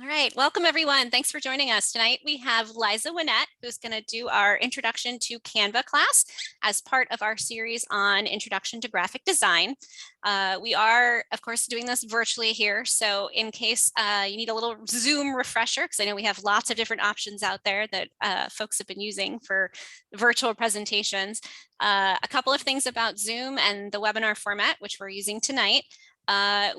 All right, welcome everyone. Thanks for joining us. Tonight we have Liza Wynette, who's going to do our Introduction to Canva class as part of our series on Introduction to Graphic Design. We are, of course, doing this virtually here. So in case you need a little Zoom refresher, because I know we have lots of different options out there that folks have been using for virtual presentations. A couple of things about Zoom and the webinar format, which we're using tonight.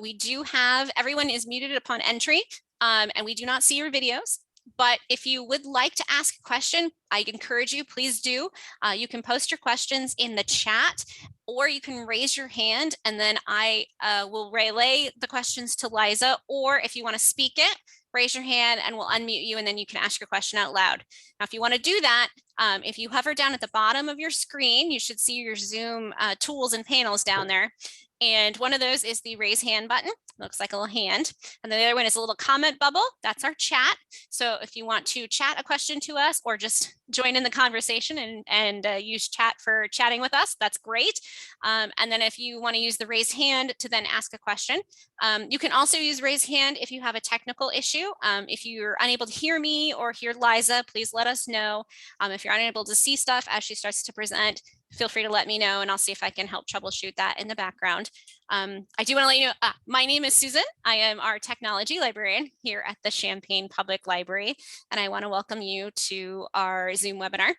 We do have, everyone is muted upon entry. And we do not see your videos, but if you would like to ask a question, I encourage you, please do. You can post your questions in the chat, or you can raise your hand and then I will relay the questions to Liza, or if you want to speak it, raise your hand and we'll unmute you and then you can ask your question out loud. Now, if you want to do that, if you hover down at the bottom of your screen, you should see your Zoom tools and panels down there. And one of those is the raise hand button. Looks like a little hand. And the other one is a little comment bubble. That's our chat. So if you want to chat a question to us or just join in the conversation and use chat for chatting with us, that's great. And then if you want to use the raise hand to then ask a question, you can also use raise hand if you have a technical issue. If you're unable to hear me or hear Liza, please let us know. If you're unable to see stuff as she starts to present, feel free to let me know and I'll see if I can help troubleshoot that in the background. I do want to let you know, my name is Susan. I am our technology librarian here at the Champaign Public Library, and I want to welcome you to our Zoom webinar.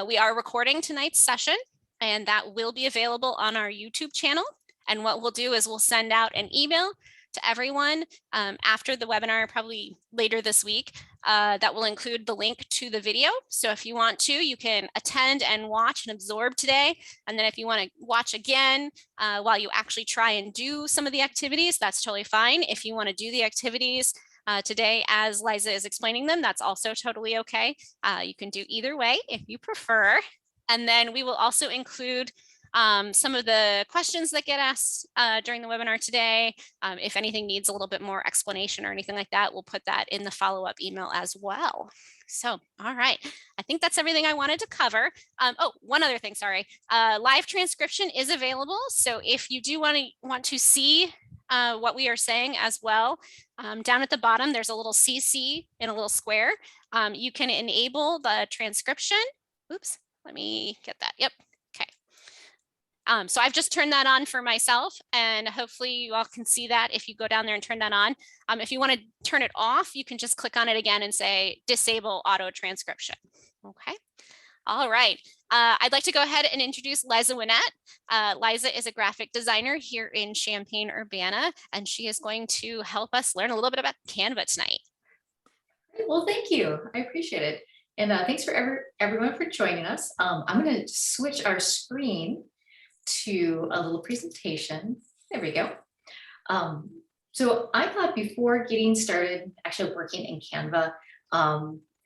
We are recording tonight's session, and that will be available on our YouTube channel. And what we'll do is we'll send out an email to everyone after the webinar, probably later this week, that will include the link to the video. So if you want to, you can attend and watch and absorb today. And then if you want to watch again while you actually try and do some of the activities, that's totally fine. If you want to do the activities today as Liza is explaining them, that's also totally okay. You can do either way if you prefer. And then we will also include some of the questions that get asked during the webinar today. If anything needs a little bit more explanation or anything like that, we'll put that in the follow-up email as well. So, all right, I think that's everything I wanted to cover. Oh, one other thing, sorry. Live transcription is available. So if you do want to see what we are saying as well, down at the bottom, there's a little CC in a little square. You can enable the transcription. Oops, let me get that. Yep. So I've just turned that on for myself, and hopefully you all can see that if you go down there and turn that on. If you want to turn it off, you can just click on it again and say disable auto transcription. Okay. All right. I'd like to go ahead and introduce Liza Wynette. Liza is a graphic designer here in Champaign, Urbana, and she is going to help us learn a little bit about Canva tonight. Well, thank you. I appreciate it. And thanks for everyone for joining us. I'm going to switch our screen to a little presentation. There we go. So I thought before getting started actually working in Canva,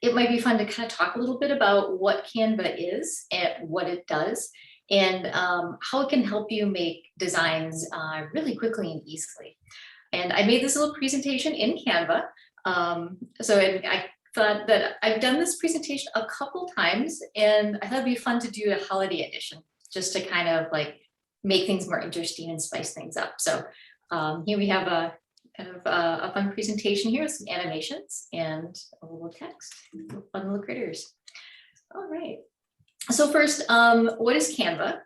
it might be fun to kind of talk a little bit about what Canva is and what it does, and how it can help you make designs really quickly and easily. And I made this little presentation in Canva. I thought that I've done this presentation a couple times, and I thought it'd be fun to do a holiday edition, just to kind of like make things more interesting and spice things up. So here we have a kind of a fun presentation here with some animations and a little text, fun little critters. All right. So first, what is Canva?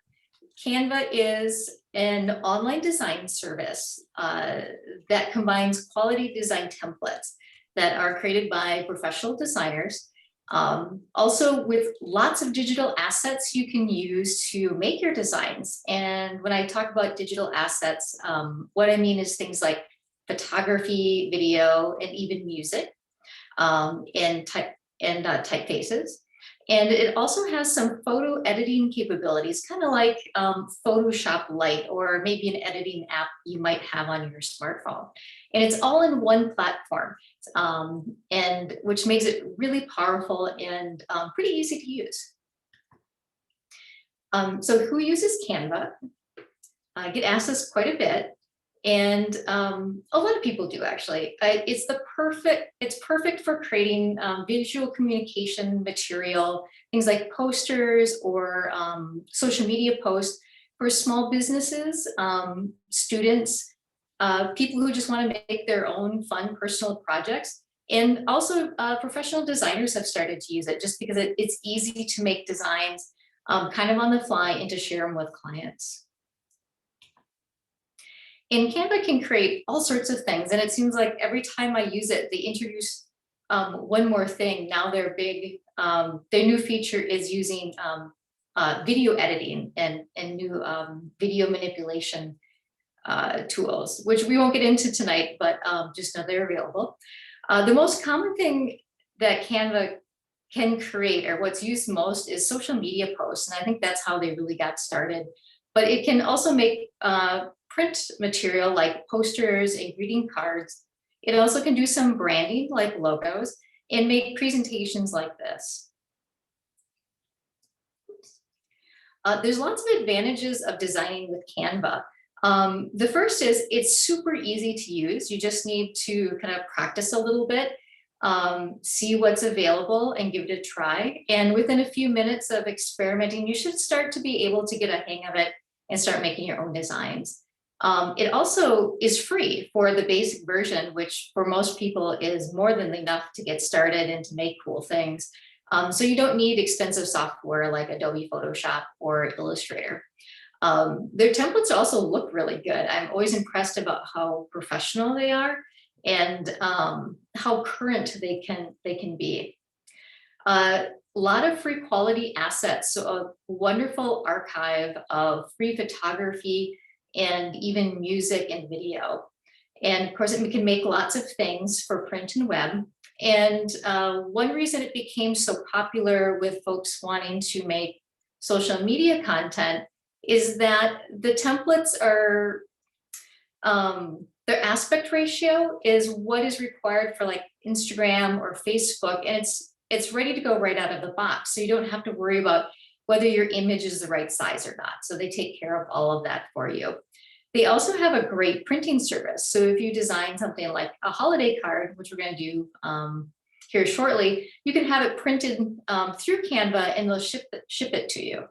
Canva is an online design service that combines quality design templates that are created by professional designers. Also with lots of digital assets you can use to make your designs. And when I talk about digital assets, what I mean is things like photography, video, and even music, and typefaces. And it also has some photo editing capabilities, kind of like Photoshop Lite, or maybe an editing app you might have on your smartphone. And it's all in one platform, and which makes it really powerful and pretty easy to use. So who uses Canva? I get asked this quite a bit, and a lot of people do actually. It's perfect for creating visual communication material, things like posters or social media posts for small businesses, students, people who just want to make their own fun personal projects. And also professional designers have started to use it just because it's easy to make designs kind of on the fly and to share them with clients. And Canva can create all sorts of things. And it seems like every time I use it, they introduce one more thing. Now their new feature is using video editing and new video manipulation tools, which we won't get into tonight, but just know they're available. The most common thing that Canva can create, or what's used most, is social media posts. And I think that's how they really got started. But it can also make print material like posters and greeting cards. It also can do some branding like logos and make presentations like this. There's lots of advantages of designing with Canva. The first is it's super easy to use. You just need to kind of practice a little bit, see what's available and give it a try. And within a few minutes of experimenting, you should start to be able to get a hang of it and start making your own designs. It also is free for the basic version, which for most people is more than enough to get started and to make cool things. So you don't need expensive software like Adobe Photoshop or Illustrator. Their templates also look really good. I'm always impressed about how professional they are and how current they can be. A lot of free quality assets, so a wonderful archive of free photography and even music and video. And of course, it can make lots of things for print and web. And one reason it became so popular with folks wanting to make social media content is that the templates are, their aspect ratio is what is required for like Instagram or Facebook, and it's ready to go right out of the box. So you don't have to worry about whether your image is the right size or not. So they take care of all of that for you. They also have a great printing service. So if you design something like a holiday card, which we're going to do here shortly, you can have it printed through Canva and they'll ship it to you.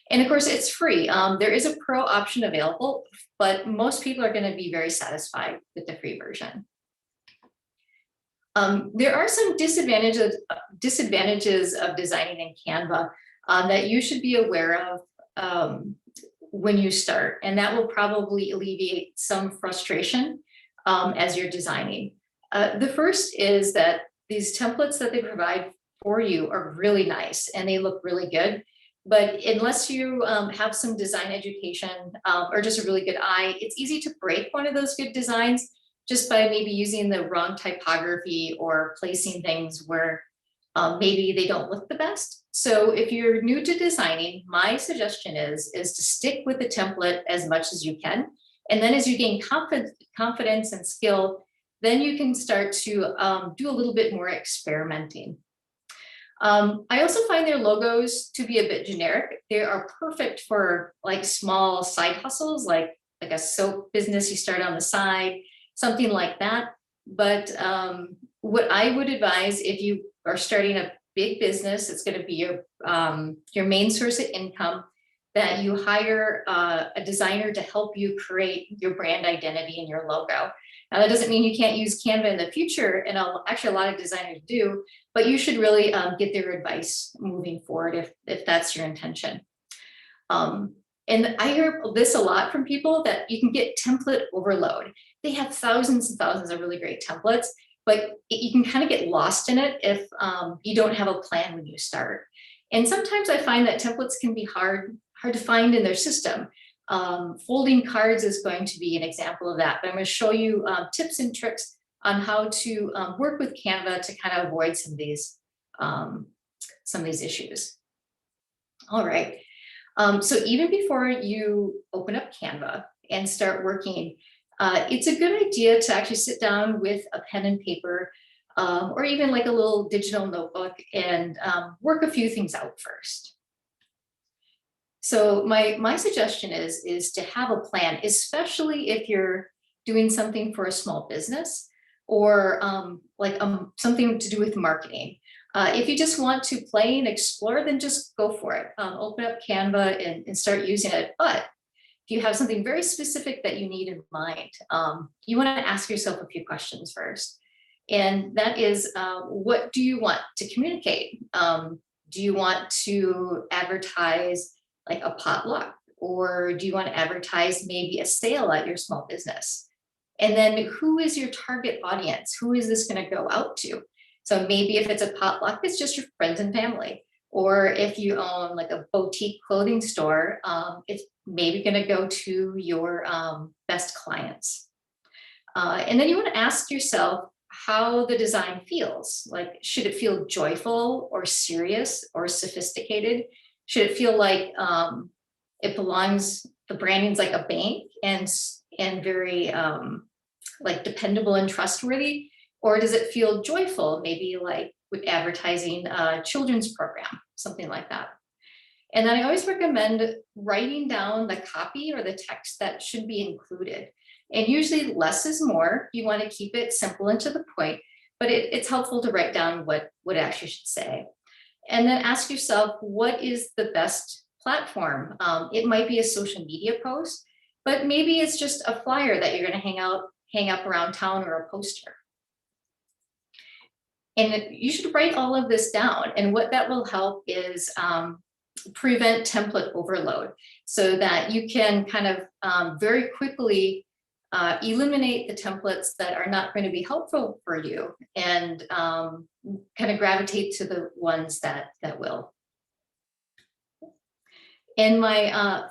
And of course, it's free. There is a pro option available, but most people are going to be very satisfied with the free version. There are some disadvantages of designing in Canva that you should be aware of when you start, and that will probably alleviate some frustration as you're designing. The first is that these templates that they provide for you are really nice and they look really good. But unless you have some design education or just a really good eye, it's easy to break one of those good designs just by maybe using the wrong typography or placing things where maybe they don't look the best. So if you're new to designing, my suggestion is to stick with the template as much as you can. And then as you gain confidence and skill, then you can start to do a little bit more experimenting. I also find their logos to be a bit generic. They are perfect for like small side hustles, like a soap business you start on the side, something like that. But what I would advise if you are starting a big business, it's going to be your main source of income, that you hire a designer to help you create your brand identity and your logo. Now, that doesn't mean you can't use Canva in the future, and actually a lot of designers do, but you should really get their advice moving forward if that's your intention. And I hear this a lot from people, that you can get template overload. They have thousands and thousands of really great templates, but you can kind of get lost in it if you don't have a plan when you start. And sometimes I find that templates can be hard to find in their system. Folding cards is going to be an example of that, but I'm going to show you tips and tricks on how to work with Canva to kind of avoid some of these issues. All right. So even before you open up Canva and start working, it's a good idea to actually sit down with a pen and paper, or even like a little digital notebook, and work a few things out first. So my suggestion is to have a plan, especially if you're doing something for a small business or something to do with marketing. If you just want to play and explore, then just go for it. Open up Canva and start using it. But if you have something very specific that you need in mind, you want to ask yourself a few questions first. And that is, what do you want to communicate? Do you want to advertise like a potluck? Or do you want to advertise maybe a sale at your small business? And then who is your target audience? Who is this going to go out to? So maybe if it's a potluck, it's just your friends and family. Or if you own like a boutique clothing store, it's maybe going to go to your best clients. And then you want to ask yourself how the design feels. Like, should it feel joyful or serious or sophisticated? Should it feel like it belongs, the branding's like a bank and very like dependable and trustworthy? Or does it feel joyful, maybe like with advertising a children's program, something like that? And then I always recommend writing down the copy or the text that should be included. And usually less is more. You want to keep it simple and to the point, but it's helpful to write down what it actually should say. And then ask yourself, what is the best platform? It might be a social media post, but maybe it's just a flyer that you're going to hang up around town, or a poster. And you should write all of this down. And what that will help is prevent template overload, so that you can kind of very quickly eliminate the templates that are not going to be helpful for you, and kind of gravitate to the ones that will. And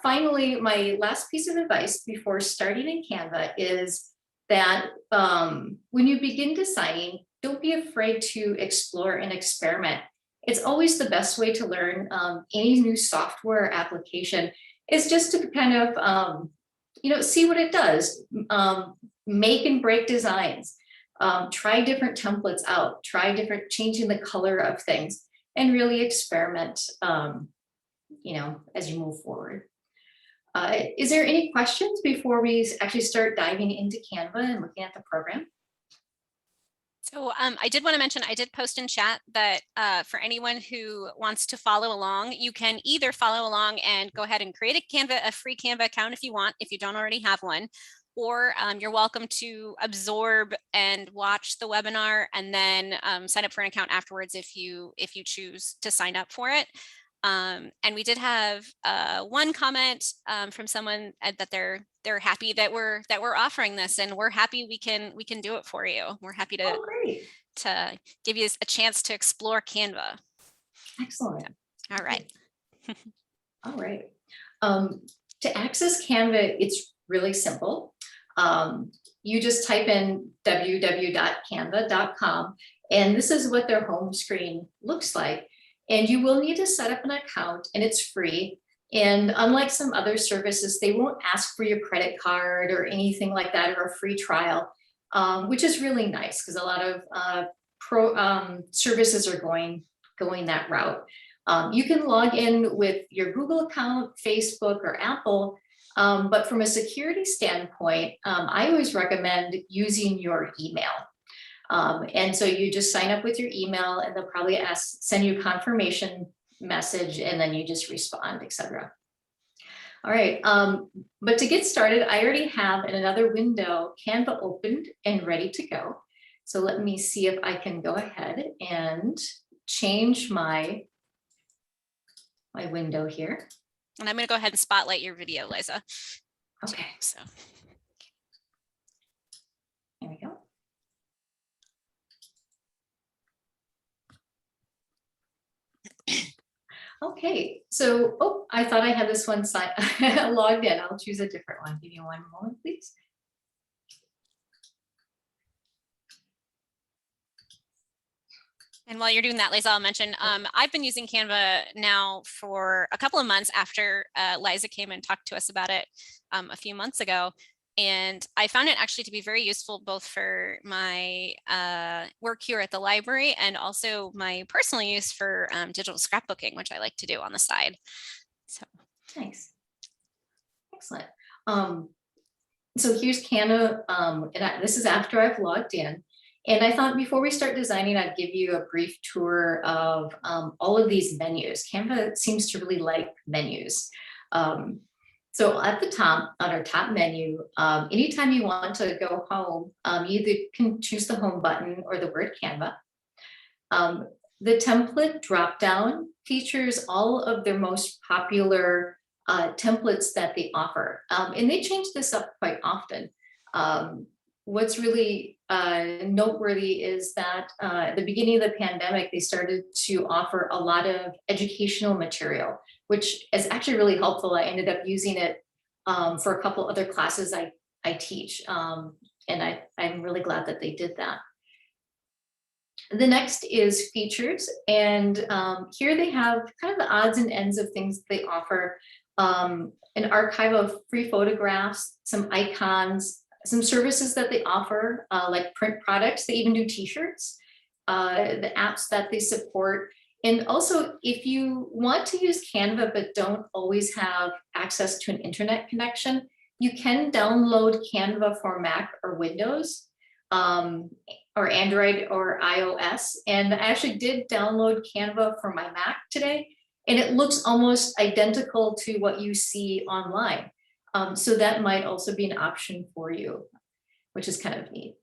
finally, my last piece of advice before starting in Canva is that when you begin designing, don't be afraid to explore and experiment. It's always the best way to learn any new software or application, is just to kind of see what it does. Make and break designs. Try different templates out. Try changing the color of things, and really experiment. As you move forward. Is there any questions before we actually start diving into Canva and looking at the program? So I did want to mention, I did post in chat that for anyone who wants to follow along, you can either follow along and go ahead and create a free Canva account if you want, if you don't already have one, or you're welcome to absorb and watch the webinar and then sign up for an account afterwards if you choose to sign up for it. And we did have one comment from someone that they're happy that we're offering this, and we're happy we can do it for you. We're happy to give you a chance to explore Canva. Excellent. All right. All right. To access Canva, it's really simple. You just type in www.canva.com, and this is what their home screen looks like. And you will need to set up an account, and it's free. And unlike some other services, they won't ask for your credit card or anything like that, or a free trial, which is really nice because a lot of services are going that route. You can log in with your Google account, Facebook, or Apple, but from a security standpoint, I always recommend using your email. And so you just sign up with your email, and they'll probably send you a confirmation message, and then you just respond, etc. All right, but to get started, I already have in another window Canva opened and ready to go. So let me see if I can go ahead and change my window here. And I'm going to go ahead and spotlight your video, Liza. Okay, so there we go. Okay, so, I thought I had this one logged in. I'll choose a different one. Give me one moment, please. And while you're doing that, Liza, I'll mention, I've been using Canva now for a couple of months after Liza came and talked to us about it a few months ago. And I found it actually to be very useful both for my work here at the library and also my personal use for digital scrapbooking, which I like to do on the side. So nice. Excellent. So here's Canva, and this is after I've logged in. And I thought before we start designing, I'd give you a brief tour of all of these menus. Canva seems to really like menus. So at the top, on our top menu, anytime you want to go home, you either can choose the home button or the word Canva. The template dropdown features all of their most popular templates that they offer. And they change this up quite often. What's really noteworthy is that at the beginning of the pandemic, they started to offer a lot of educational material, which is actually really helpful. I ended up using it for a couple other classes I teach. And I'm really glad that they did that. The next is features, and here they have kind of the odds and ends of things they offer. An archive of free photographs, some icons, some services that they offer, like print products. They even do t-shirts, the apps that they support. And also, if you want to use Canva but don't always have access to an internet connection, you can download Canva for Mac or Windows. Or Android or iOS. And I actually did download Canva for my Mac today, and it looks almost identical to what you see online. So that might also be an option for you, which is kind of neat.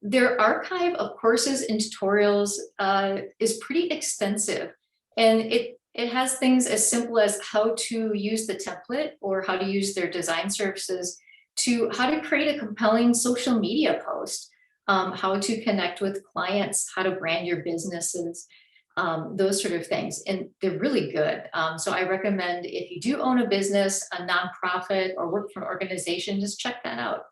Their archive of courses and tutorials is pretty extensive, and it has things as simple as how to use the template or how to use their design services to how to create a compelling social media post, how to connect with clients, how to brand your businesses, those sort of things. And they're really good. So I recommend if you do own a business, a nonprofit, or work for an organization, just check that out.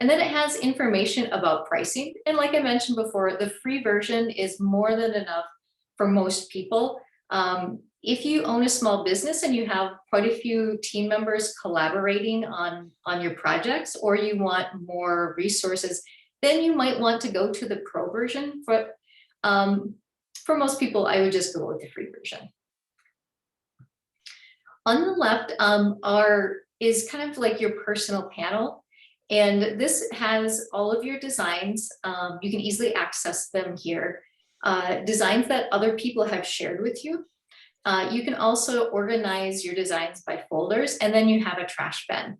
And then it has information about pricing. And like I mentioned before, the free version is more than enough for most people. If you own a small business and you have quite a few team members collaborating on your projects, or you want more resources, then you might want to go to the pro version. For most people, I would just go with the free version. On the left is kind of like your personal panel. And this has all of your designs. You can easily access them here. Designs that other people have shared with you. You can also organize your designs by folders, and then you have a trash bin.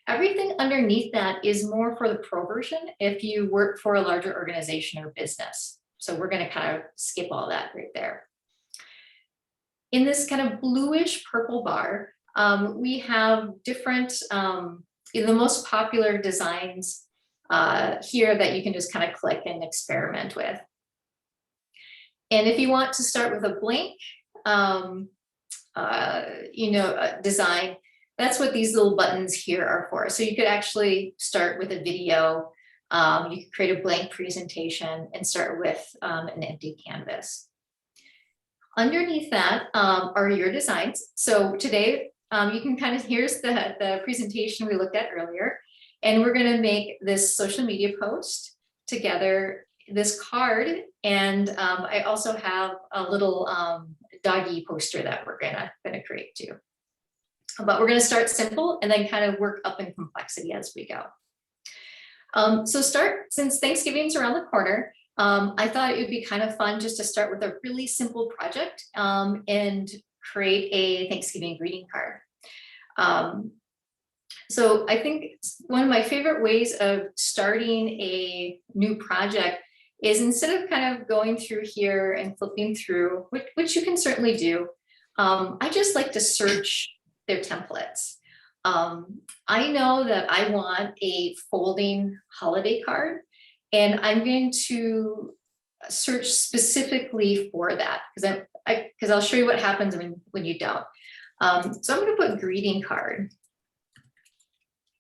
Everything underneath that is more for the pro version if you work for a larger organization or business. So we're going to kind of skip all that right there. In this kind of bluish purple bar, we have different, the most popular designs here that you can just kind of click and experiment with. And if you want to start with a blank, design, that's what these little buttons here are for. So you could actually start with a video. You could create a blank presentation and start with an empty canvas. Underneath that are your designs. So today you can kind of, here's the presentation we looked at earlier, and we're going to make this social media post together, this card, and I also have a little doggy poster that we're gonna create too. But we're gonna start simple and then kind of work up in complexity as we go. Since Thanksgiving's around the corner, I thought it would be kind of fun just to start with a really simple project and create a Thanksgiving greeting card. So I think one of my favorite ways of starting a new project is, instead of kind of going through here and flipping through, which you can certainly do, I just like to search their templates. I know that I want a folding holiday card, and I'm going to search specifically for that because I'll show you what happens when you don't. So I'm going to put greeting card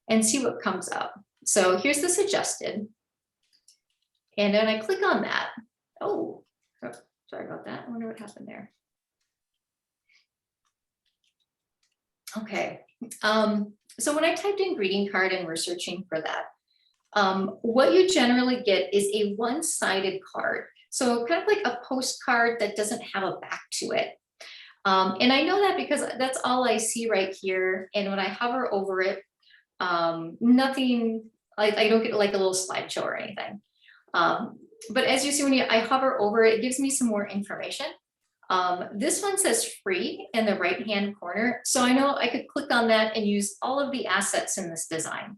and see what comes up. So here's the suggested. And then I click on that. Oh, sorry about that. I wonder what happened there. Okay. So when I typed in greeting card and we're searching for that, what you generally get is a one-sided card. So kind of like a postcard that doesn't have a back to it. And I know that because that's all I see right here. And when I hover over it, nothing, I don't get like a little slideshow or anything. But as you see, when I hover over it, it gives me some more information. This one says free in the right-hand corner. So I know I could click on that and use all of the assets in this design.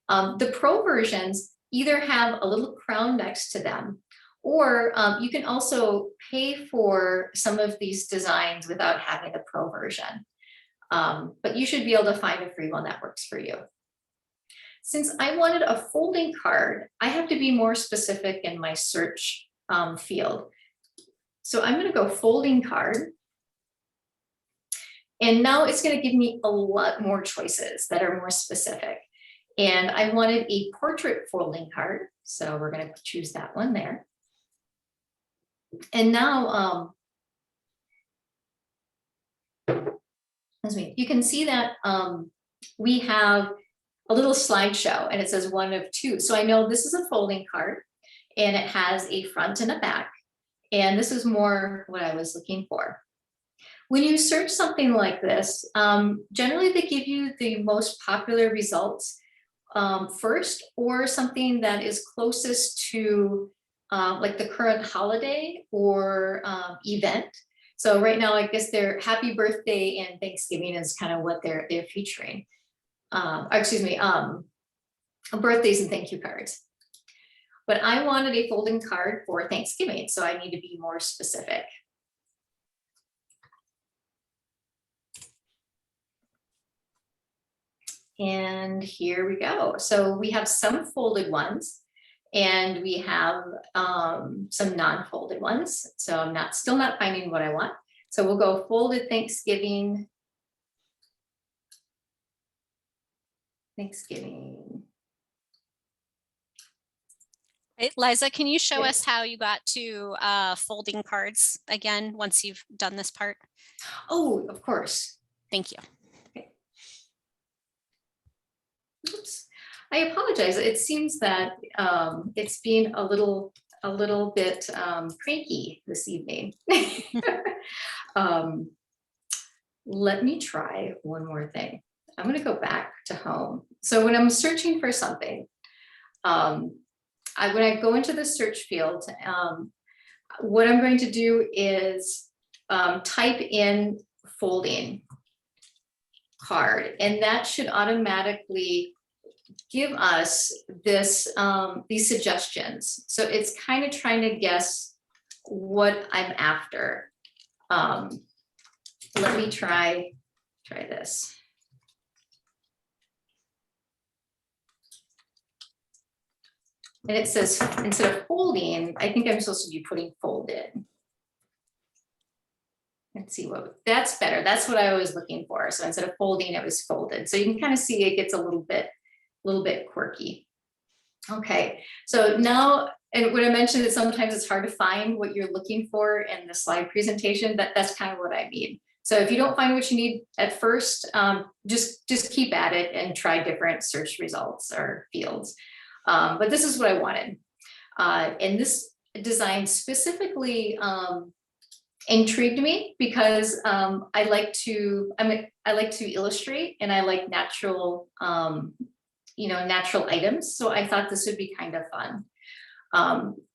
The pro versions either have a little crown next to them, or you can also pay for some of these designs without having the pro version. But you should be able to find a free one that works for you. Since I wanted a folding card, I have to be more specific in my search field. So I'm going to go folding card. And now it's going to give me a lot more choices that are more specific. And I wanted a portrait folding card. So we're going to choose that one there. And now, you can see that we have a little slideshow and it says 1 of 2. So I know this is a folding card and it has a front and a back. And this is more what I was looking for. When you search something like this, generally they give you the most popular results first, or something that is closest to like the current holiday or event. So right now, I guess their happy birthday and Thanksgiving is kind of what they're featuring. Birthdays and thank you cards. But I wanted a folding card for Thanksgiving, so I need to be more specific. And here we go. So we have some folded ones and we have some non-folded ones. So I'm still not finding what I want. So we'll go folded Thanksgiving. Right, Liza, can you show us how you got to folding cards again once you've done this part? Oh, of course. Thank you. Okay. Oops. I apologize. It seems that it's been a little bit cranky this evening. Let me try one more thing. I'm going to go back to home. So when I'm searching for something, when I go into the search field, what I'm going to do is type in folding card, and that should automatically give us this these suggestions. So it's kind of trying to guess what I'm after. Let me try this. And it says, instead of folding, I think I'm supposed to be putting folded. Let's see that's better. That's what I was looking for. So instead of folding, it was folded. So you can kind of see it gets a little bit quirky. Okay, so now, and when I mentioned that sometimes it's hard to find what you're looking for in the slide presentation, that's kind of what I mean. So if you don't find what you need at first, just keep at it and try different search results or fields. But this is what I wanted. And this design specifically intrigued me because I like to illustrate and I like natural, natural items. So I thought this would be kind of fun.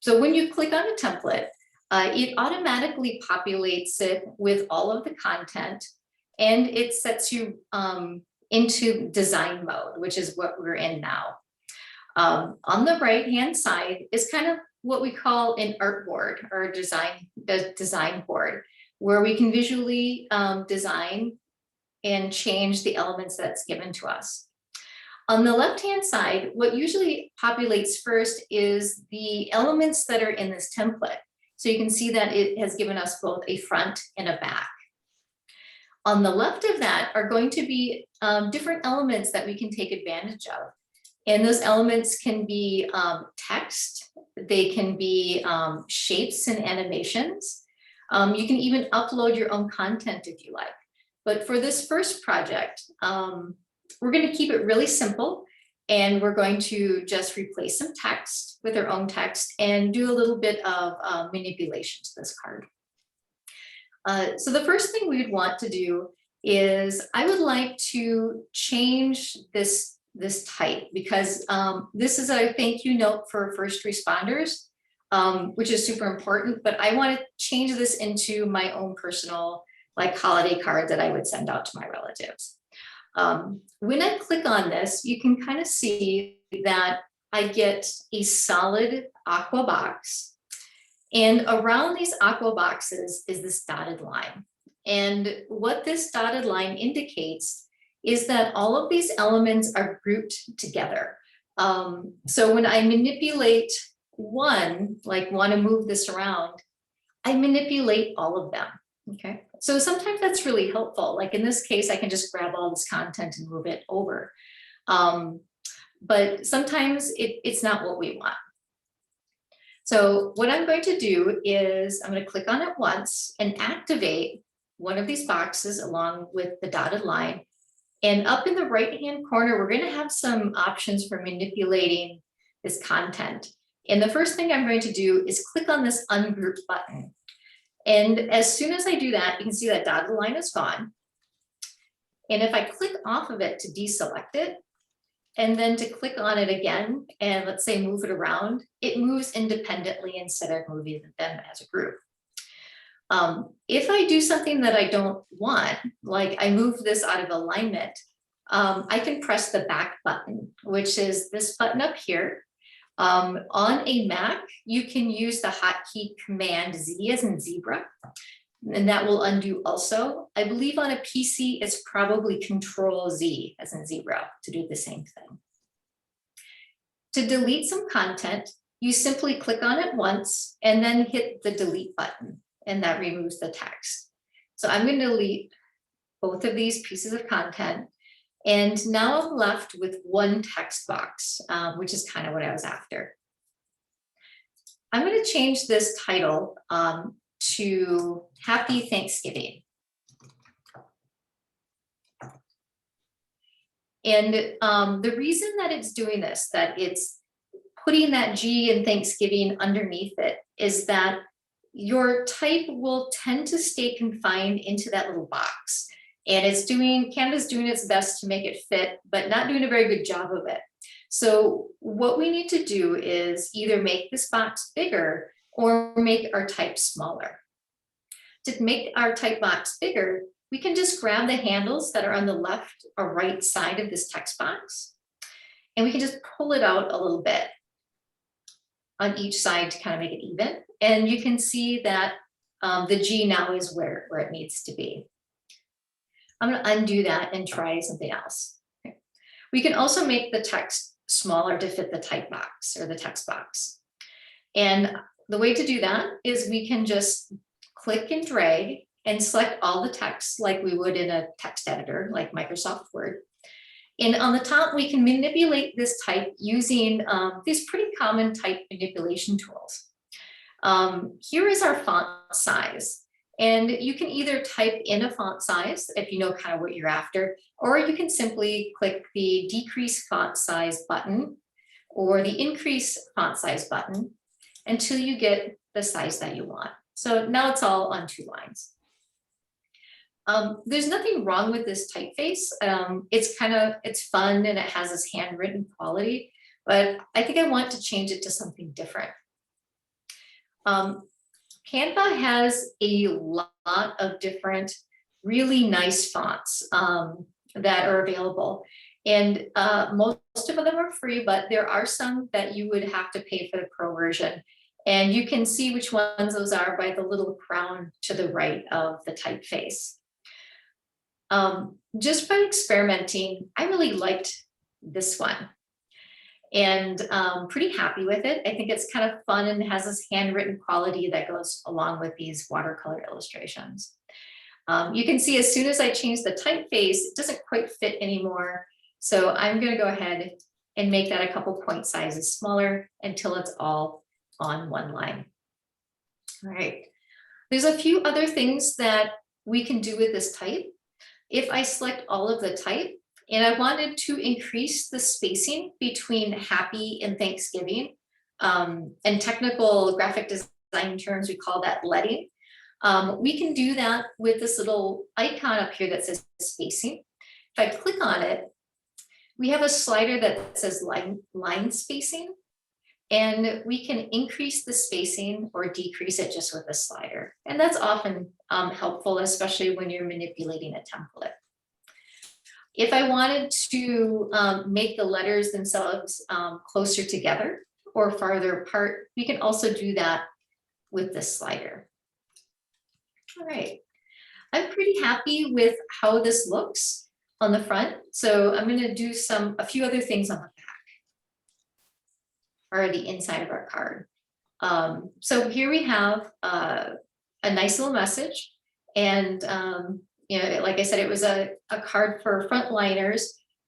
So when you click on a template, it automatically populates it with all of the content and it sets you into design mode, which is what we're in now. On the right-hand side is kind of what we call an art board or design board, where we can visually design and change the elements that's given to us. On the left-hand side, what usually populates first is the elements that are in this template. So you can see that it has given us both a front and a back. On the left of that are going to be different elements that we can take advantage of. And those elements can be text, they can be shapes and animations. You can even upload your own content if you like. But for this first project, we're going to keep it really simple. And we're going to just replace some text with our own text and do a little bit of manipulation to this card. So the first thing we would want to do is I would like to change this type because this is a thank you note for first responders. which is super important, but I want to change this into my own personal like holiday card that I would send out to my relatives. When I click on this, you can kind of see that I get a solid aqua box. And around these aqua boxes is this dotted line. And what this dotted line indicates is that all of these elements are grouped together. So when I manipulate one, like want to move this around, I manipulate all of them. Okay, so sometimes that's really helpful. Like in this case, I can just grab all this content and move it over. But sometimes it's not what we want. So what I'm going to do is I'm going to click on it once and activate one of these boxes along with the dotted line. And up in the right-hand corner, we're going to have some options for manipulating this content. And the first thing I'm going to do is click on this ungroup button. And as soon as I do that, you can see that dotted line is gone. And if I click off of it to deselect it, and then to click on it again, and let's say move it around, it moves independently instead of moving them as a group. If I do something that I don't want, like I move this out of alignment, I can press the back button, which is this button up here. On a Mac, you can use the hotkey Command Z as in zebra, and that will undo also. I believe on a PC, it's probably Control Z as in zebra to do the same thing. To delete some content, you simply click on it once and then hit the delete button, and that removes the text. So I'm going to delete both of these pieces of content. And now I'm left with one text box, which is kind of what I was after. I'm going to change this title to Happy Thanksgiving. And the reason that it's doing this, that it's putting that G in Thanksgiving underneath it, is that your type will tend to stay confined into that little box. And Canva's doing its best to make it fit, but not doing a very good job of it. So what we need to do is either make this box bigger or make our type smaller. To make our type box bigger, we can just grab the handles that are on the left or right side of this text box, and we can just pull it out a little bit on each side to kind of make it even. And you can see that the G now is where it needs to be. I'm going to undo that and try something else. Okay. We can also make the text smaller to fit the type box or the text box. And the way to do that is we can just click and drag and select all the text like we would in a text editor like Microsoft Word. And on the top, we can manipulate this type using these pretty common type manipulation tools. Here is our font size. And you can either type in a font size if you know kind of what you're after, or you can simply click the decrease font size button or the increase font size button until you get the size that you want. So now it's all on 2 lines. There's nothing wrong with this typeface. It's fun and it has this handwritten quality, but I think I want to change it to something different. Canva has a lot of different really nice fonts that are available. And most of them are free, but there are some that you would have to pay for the pro version. And you can see which ones those are by the little crown to the right of the typeface. Just by experimenting, I really liked this one. And pretty happy with it. I think it's kind of fun and has this handwritten quality that goes along with these watercolor illustrations. You can see as soon as I change the typeface, it doesn't quite fit anymore. So I'm going to go ahead and make that a couple point sizes smaller until it's all on one line. All right. There's a few other things that we can do with this type. If I select all of the type, and I wanted to increase the spacing between happy and Thanksgiving. And technical graphic design terms, we call that leading. We can do that with this little icon up here that says spacing. If I click on it, we have a slider that says line spacing. And we can increase the spacing or decrease it just with a slider. And that's often helpful, especially when you're manipulating a template. If I wanted to make the letters themselves closer together or farther apart, we can also do that with this slider. All right, I'm pretty happy with how this looks on the front. So I'm going to do a few other things on the back or the inside of our card. So here we have a nice little message. And you know, like I said, it was a card for frontliners,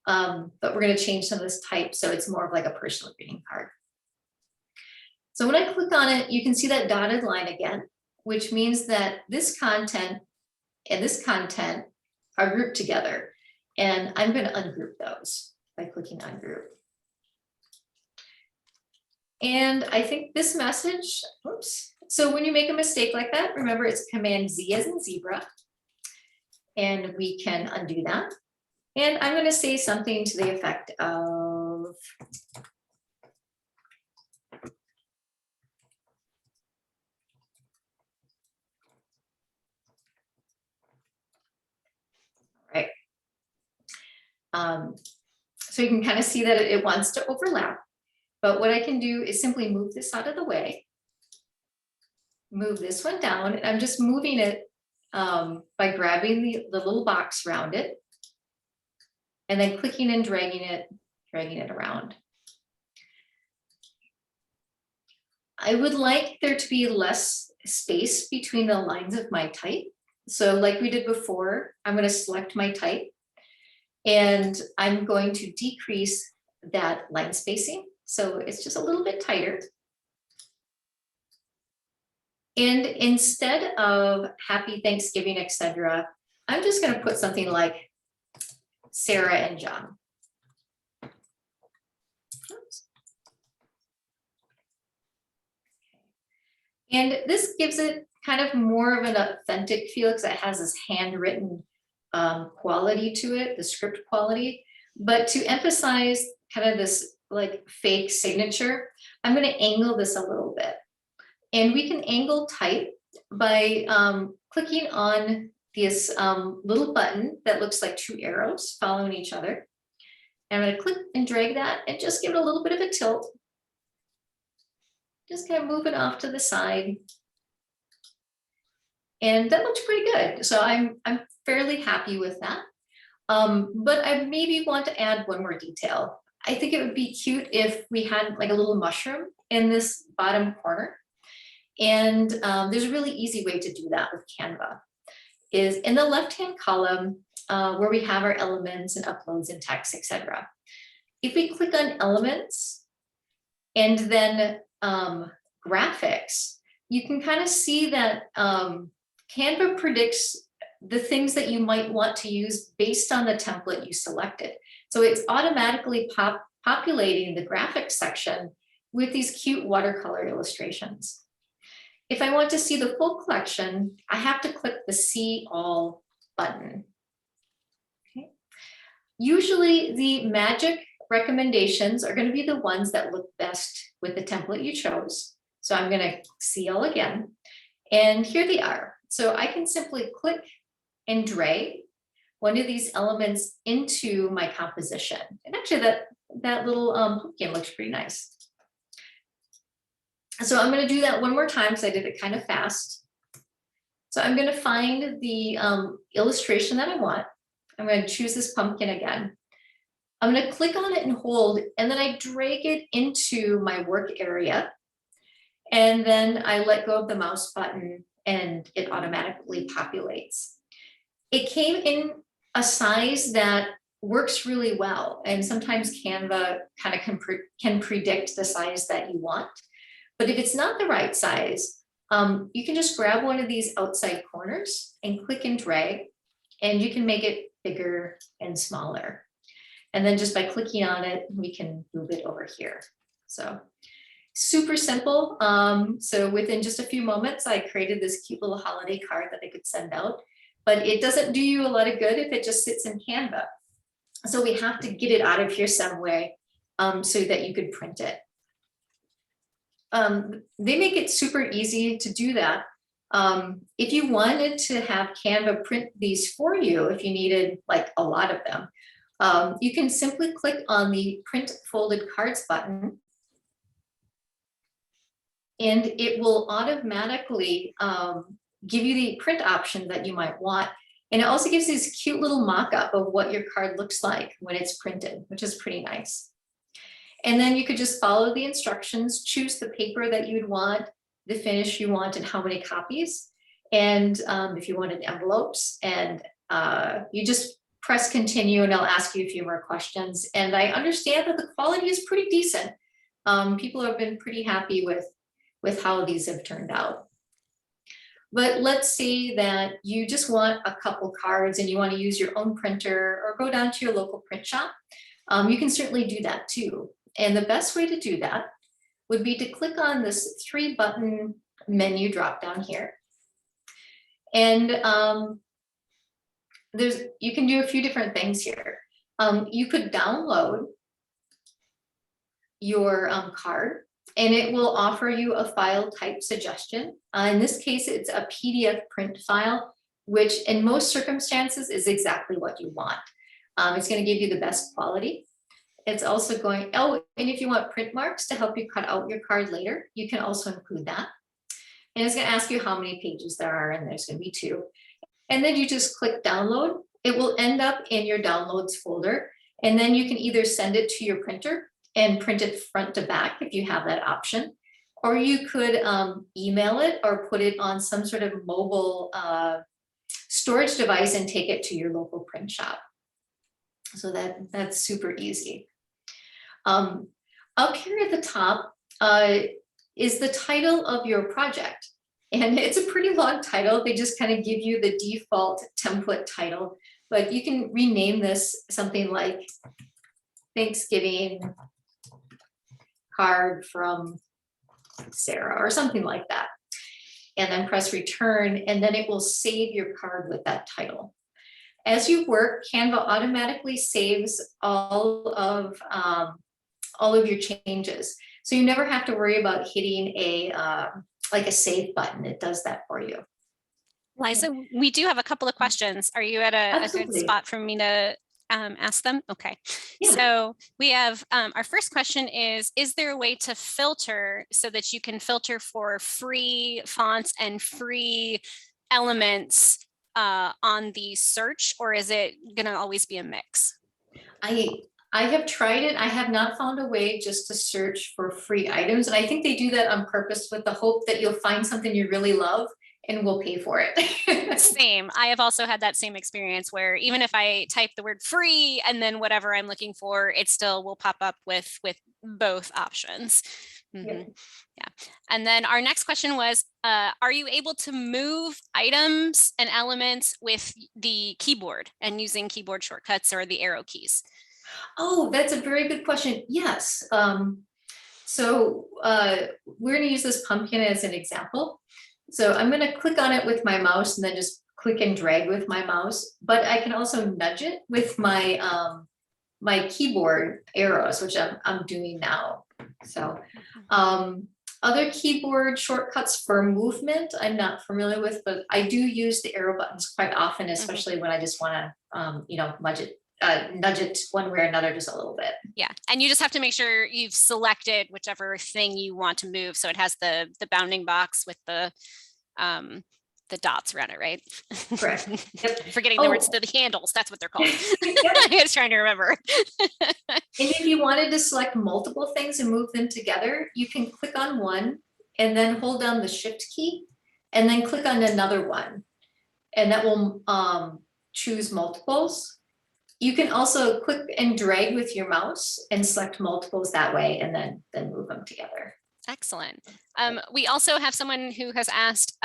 but we're going to change some of this type so it's more of like a personal greeting card. So when I click on it, you can see that dotted line again, which means that this content and this content are grouped together. And I'm going to ungroup those by clicking ungroup. And I think this message, oops. So when you make a mistake like that, remember it's Command Z as in zebra. And we can undo that. And I'm going to say something to the effect of, right. So you can kind of see that it wants to overlap. But what I can do is simply move this out of the way, move this one down, and I'm just moving it by grabbing the little box around it and then clicking and dragging it around. I would like there to be less space between the lines of my type. So like we did before, I'm going to select my type and I'm going to decrease that line spacing. So it's just a little bit tighter. And instead of Happy Thanksgiving, etc., I'm just going to put something like Sarah and John. Oops. And this gives it kind of more of an authentic feel because it has this handwritten quality to it, the script quality. But to emphasize kind of this like fake signature, I'm going to angle this a little bit. And we can angle type by clicking on this little button that looks like two arrows following each other. And I'm going to click and drag that and just give it a little bit of a tilt. Just kind of move it off to the side. And that looks pretty good. So I'm fairly happy with that. But I maybe want to add one more detail. I think it would be cute if we had like a little mushroom in this bottom corner. And there's a really easy way to do that with Canva. Is in the left-hand column where we have our elements and uploads and text, etc. If we click on elements and then graphics, you can kind of see that Canva predicts the things that you might want to use based on the template you selected. So it's automatically populating the graphics section with these cute watercolor illustrations. If I want to see the full collection, I have to click the See All button. Okay. Usually the magic recommendations are going to be the ones that look best with the template you chose. So I'm going to See All again, and here they are. So I can simply click and drag one of these elements into my composition. And actually that little pumpkin looks pretty nice. So I'm going to do that one more time because I did it kind of fast. So I'm going to find the illustration that I want. I'm going to choose this pumpkin again. I'm going to click on it and hold, and then I drag it into my work area. And then I let go of the mouse button and it automatically populates. It came in a size that works really well. And sometimes Canva kind of can predict the size that you want. But if it's not the right size, you can just grab one of these outside corners and click and drag, and you can make it bigger and smaller. And then just by clicking on it, we can move it over here. So super simple. So within just a few moments, I created this cute little holiday card that I could send out, but it doesn't do you a lot of good if it just sits in Canva. So we have to get it out of here some way so that you could print it. they make it super easy to do that. If you wanted to have Canva print these for you, if you needed like a lot of them, you can simply click on the print folded cards button, and it will automatically give you the print option that you might want. And it also gives this cute little mock-up of what your card looks like when it's printed, which is pretty nice. And then you could just follow the instructions, choose the paper that you'd want, the finish you want, and how many copies. And if you wanted envelopes, and you just press continue, and it'll ask you a few more questions. And I understand that the quality is pretty decent. People have been pretty happy with how these have turned out. But let's say that you just want a couple cards and you want to use your own printer or go down to your local print shop. You can certainly do that too. And the best way to do that would be to click on this 3-button menu drop down here. And you can do a few different things here. You could download your card, and it will offer you a file type suggestion. In this case, it's a PDF print file, which in most circumstances is exactly what you want. It's going to give you the best quality. It's also going, and if you want print marks to help you cut out your card later, you can also include that. And it's going to ask you how many pages there are, and there's going to be 2. And then you just click download. It will end up in your downloads folder, and then you can either send it to your printer and print it front to back if you have that option, or you could email it or put it on some sort of mobile storage device and take it to your local print shop. So that's super easy. Up here at the top is the title of your project. And it's a pretty long title. They just kind of give you the default template title, but you can rename this something like Thanksgiving card from Sarah or something like that. And then press return, and then it will save your card with that title. As you work, Canva automatically saves all of your changes. So you never have to worry about hitting like a save button. It does that for you. Liza, we do have a couple of questions. Are you at a good spot for me to ask them? Okay. Yeah. So we have, our first question is there a way to filter so that you can filter for free fonts and free elements on the search, or is it going to always be a mix? I have tried it. I have not found a way just to search for free items. And I think they do that on purpose with the hope that you'll find something you really love and we'll pay for it. Same. I have also had that same experience where even if I type the word free and then whatever I'm looking for, it still will pop up with both options. Mm-hmm. Yeah. And then our next question was, are you able to move items and elements with the keyboard and using keyboard shortcuts or the arrow keys? Oh, that's a very good question. Yes. So we're going to use this pumpkin as an example. So I'm going to click on it with my mouse and then just click and drag with my mouse, but I can also nudge it with my my keyboard arrows, which I'm doing now. So other keyboard shortcuts for movement I'm not familiar with, but I do use the arrow buttons quite often, especially when I just want to nudge it one way or another just a little bit. Yeah, and you just have to make sure you've selected whichever thing you want to move, so it has the bounding box with the dots around it, right? Correct. Yep. Forgetting the words, the handles, that's what they're called. I was trying to remember. And if you wanted to select multiple things and move them together, you can click on one and then hold down the shift key and then click on another one, and that will choose multiples. You can also click and drag with your mouse and select multiples that way, and then move them together. Excellent. We also have someone who has asked,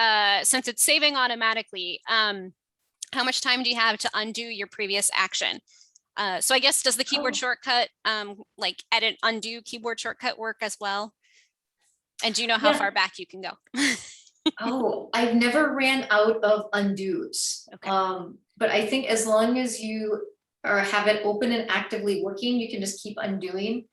since it's saving automatically, how much time do you have to undo your previous action? So I guess, does the keyboard shortcut, like edit, undo keyboard shortcut work as well? And do you know how far back you can go? Oh, I've never ran out of undos. Okay. But I think as long as you have it open and actively working, you can just keep undoing.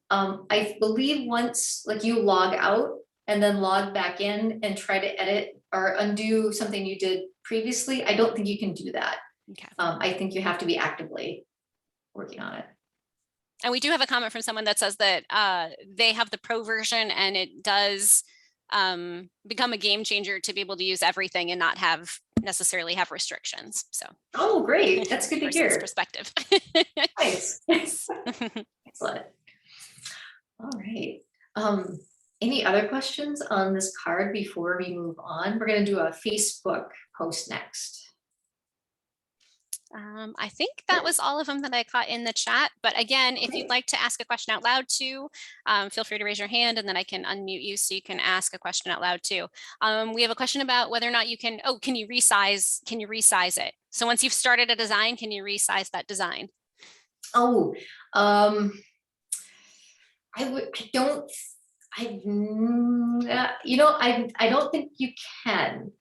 I believe once you log out, and then log back in and try to edit or undo something you did previously, I don't think you can do that. Okay. I think you have to be actively working on it. And we do have a comment from someone that says that they have the pro version and it does become a game changer to be able to use everything and not necessarily have restrictions. So, oh, great. That's good to hear. Perspective. Nice. Excellent. All right. Any other questions on this card before we move on? We're going to do a Facebook post next. I think that was all of them that I caught in the chat. But again, if you'd like to ask a question out loud too, feel free to raise your hand and then I can unmute you so you can ask a question out loud too. We have a question about whether or not you can, can you resize it? So once you've started a design, can you resize that design? Oh, I don't think you can.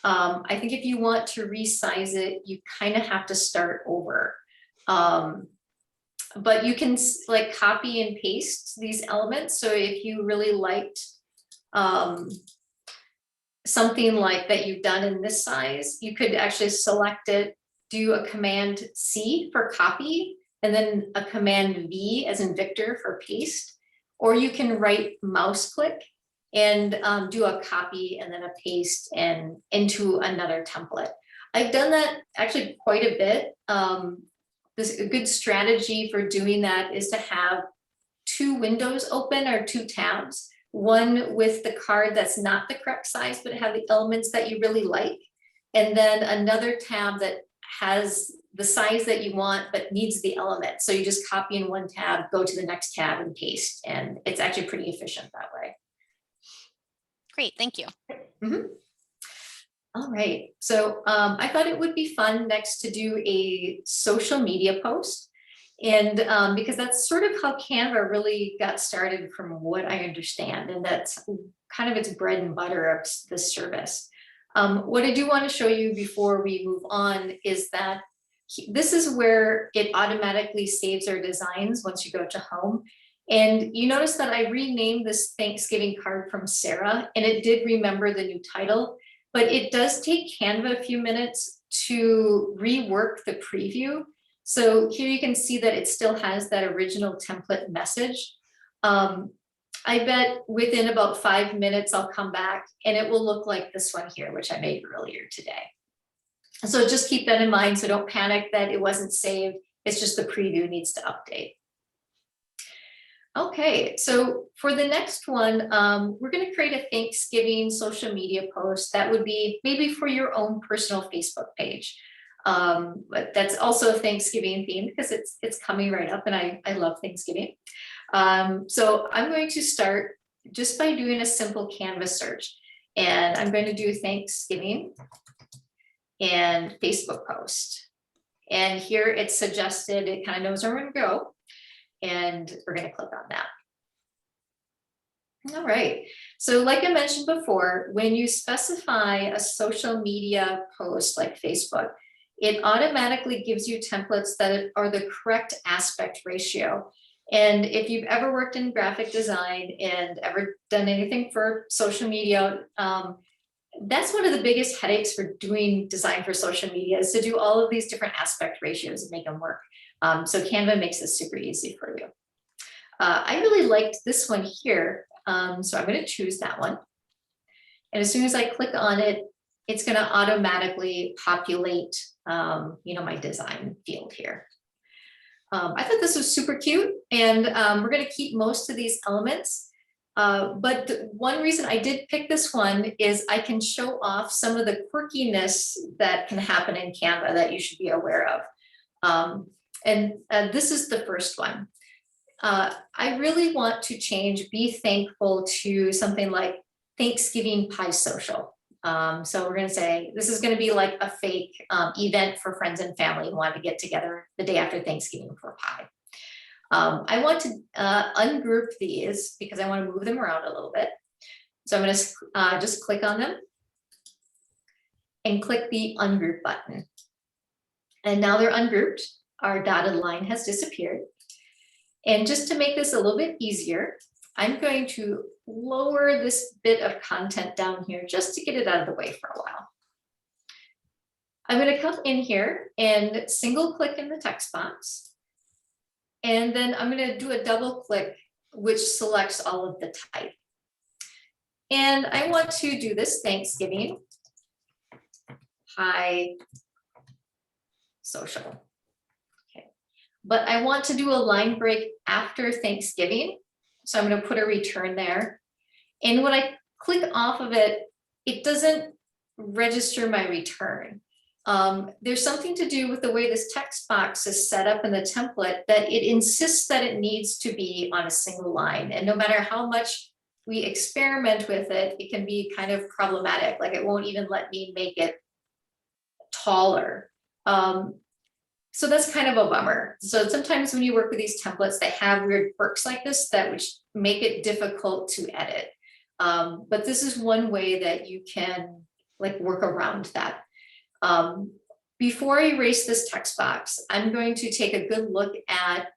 I think if you want to resize it, you kind of have to start over. But you can like copy and paste these elements. So if you really liked something like that you've done in this size, you could actually select it, do a Command C for copy, and then a Command V as in Victor for paste. Or you can right mouse click and do a copy and then a paste and into another template. I've done that actually quite a bit. A good strategy for doing that is to have two windows open or two tabs, one with the card that's not the correct size, but have the elements that you really like. And then another tab that has the size that you want, but needs the element. So you just copy in one tab, go to the next tab and paste. And it's actually pretty efficient that way. Great, thank you. Mm-hmm. All right, so I thought it would be fun next to do a social media post. And because that's sort of how Canva really got started from what I understand. And that's kind of its bread and butter of this service. What I do want to show you before we move on is that this is where it automatically saves our designs once you go to home. And you notice that I renamed this Thanksgiving card from Sarah, and it did remember the new title, but it does take Canva a few minutes to rework the preview. So here you can see that it still has that original template message. I bet within about 5 minutes, I'll come back and it will look like this one here, which I made earlier today. So just keep that in mind. So don't panic that it wasn't saved. It's just the preview needs to update. Okay, so for the next one, we're going to create a Thanksgiving social media post that would be maybe for your own personal Facebook page. But that's also Thanksgiving themed because it's coming right up and I love Thanksgiving. So I'm going to start just by doing a simple Canva search, and I'm going to do Thanksgiving and Facebook post. And here it's suggested, it kind of knows where I'm going to go. And we're going to click on that. All right. So like I mentioned before, when you specify a social media post like Facebook, it automatically gives you templates that are the correct aspect ratio. And if you've ever worked in graphic design and ever done anything for social media, that's one of the biggest headaches for doing design for social media is to do all of these different aspect ratios and make them work. So Canva makes this super easy for you. I really liked this one here. So I'm going to choose that one. And as soon as I click on it, it's going to automatically populate, my design field here. I thought this was super cute, and we're going to keep most of these elements. But one reason I did pick this one is I can show off some of the quirkiness that can happen in Canva that you should be aware of. And this is the first one. I really want to change Be Thankful to something like Thanksgiving Pie Social. So we're going to say this is going to be like a fake event for friends and family who want to get together the day after Thanksgiving for pie. I want to ungroup these because I want to move them around a little bit. So I'm going to just click on them and click the ungroup button. And now they're ungrouped. Our dotted line has disappeared. And just to make this a little bit easier, I'm going to lower this bit of content down here just to get it out of the way for a while. I'm going to come in here and single click in the text box. And then I'm going to do a double click, which selects all of the type. And I want to do this Thanksgiving high social. Okay. But I want to do a line break after Thanksgiving. So I'm going to put a return there. And when I click off of it, it doesn't register my return. There's something to do with the way this text box is set up in the template that it insists that it needs to be on a single line. And no matter how much we experiment with it, it can be kind of problematic. Like it won't even let me make it taller. So that's kind of a bummer. So sometimes when you work with these templates, they have weird quirks like this that which make it difficult to edit. But this is one way that you can like work around that. Before I erase this text box, I'm going to take a good look at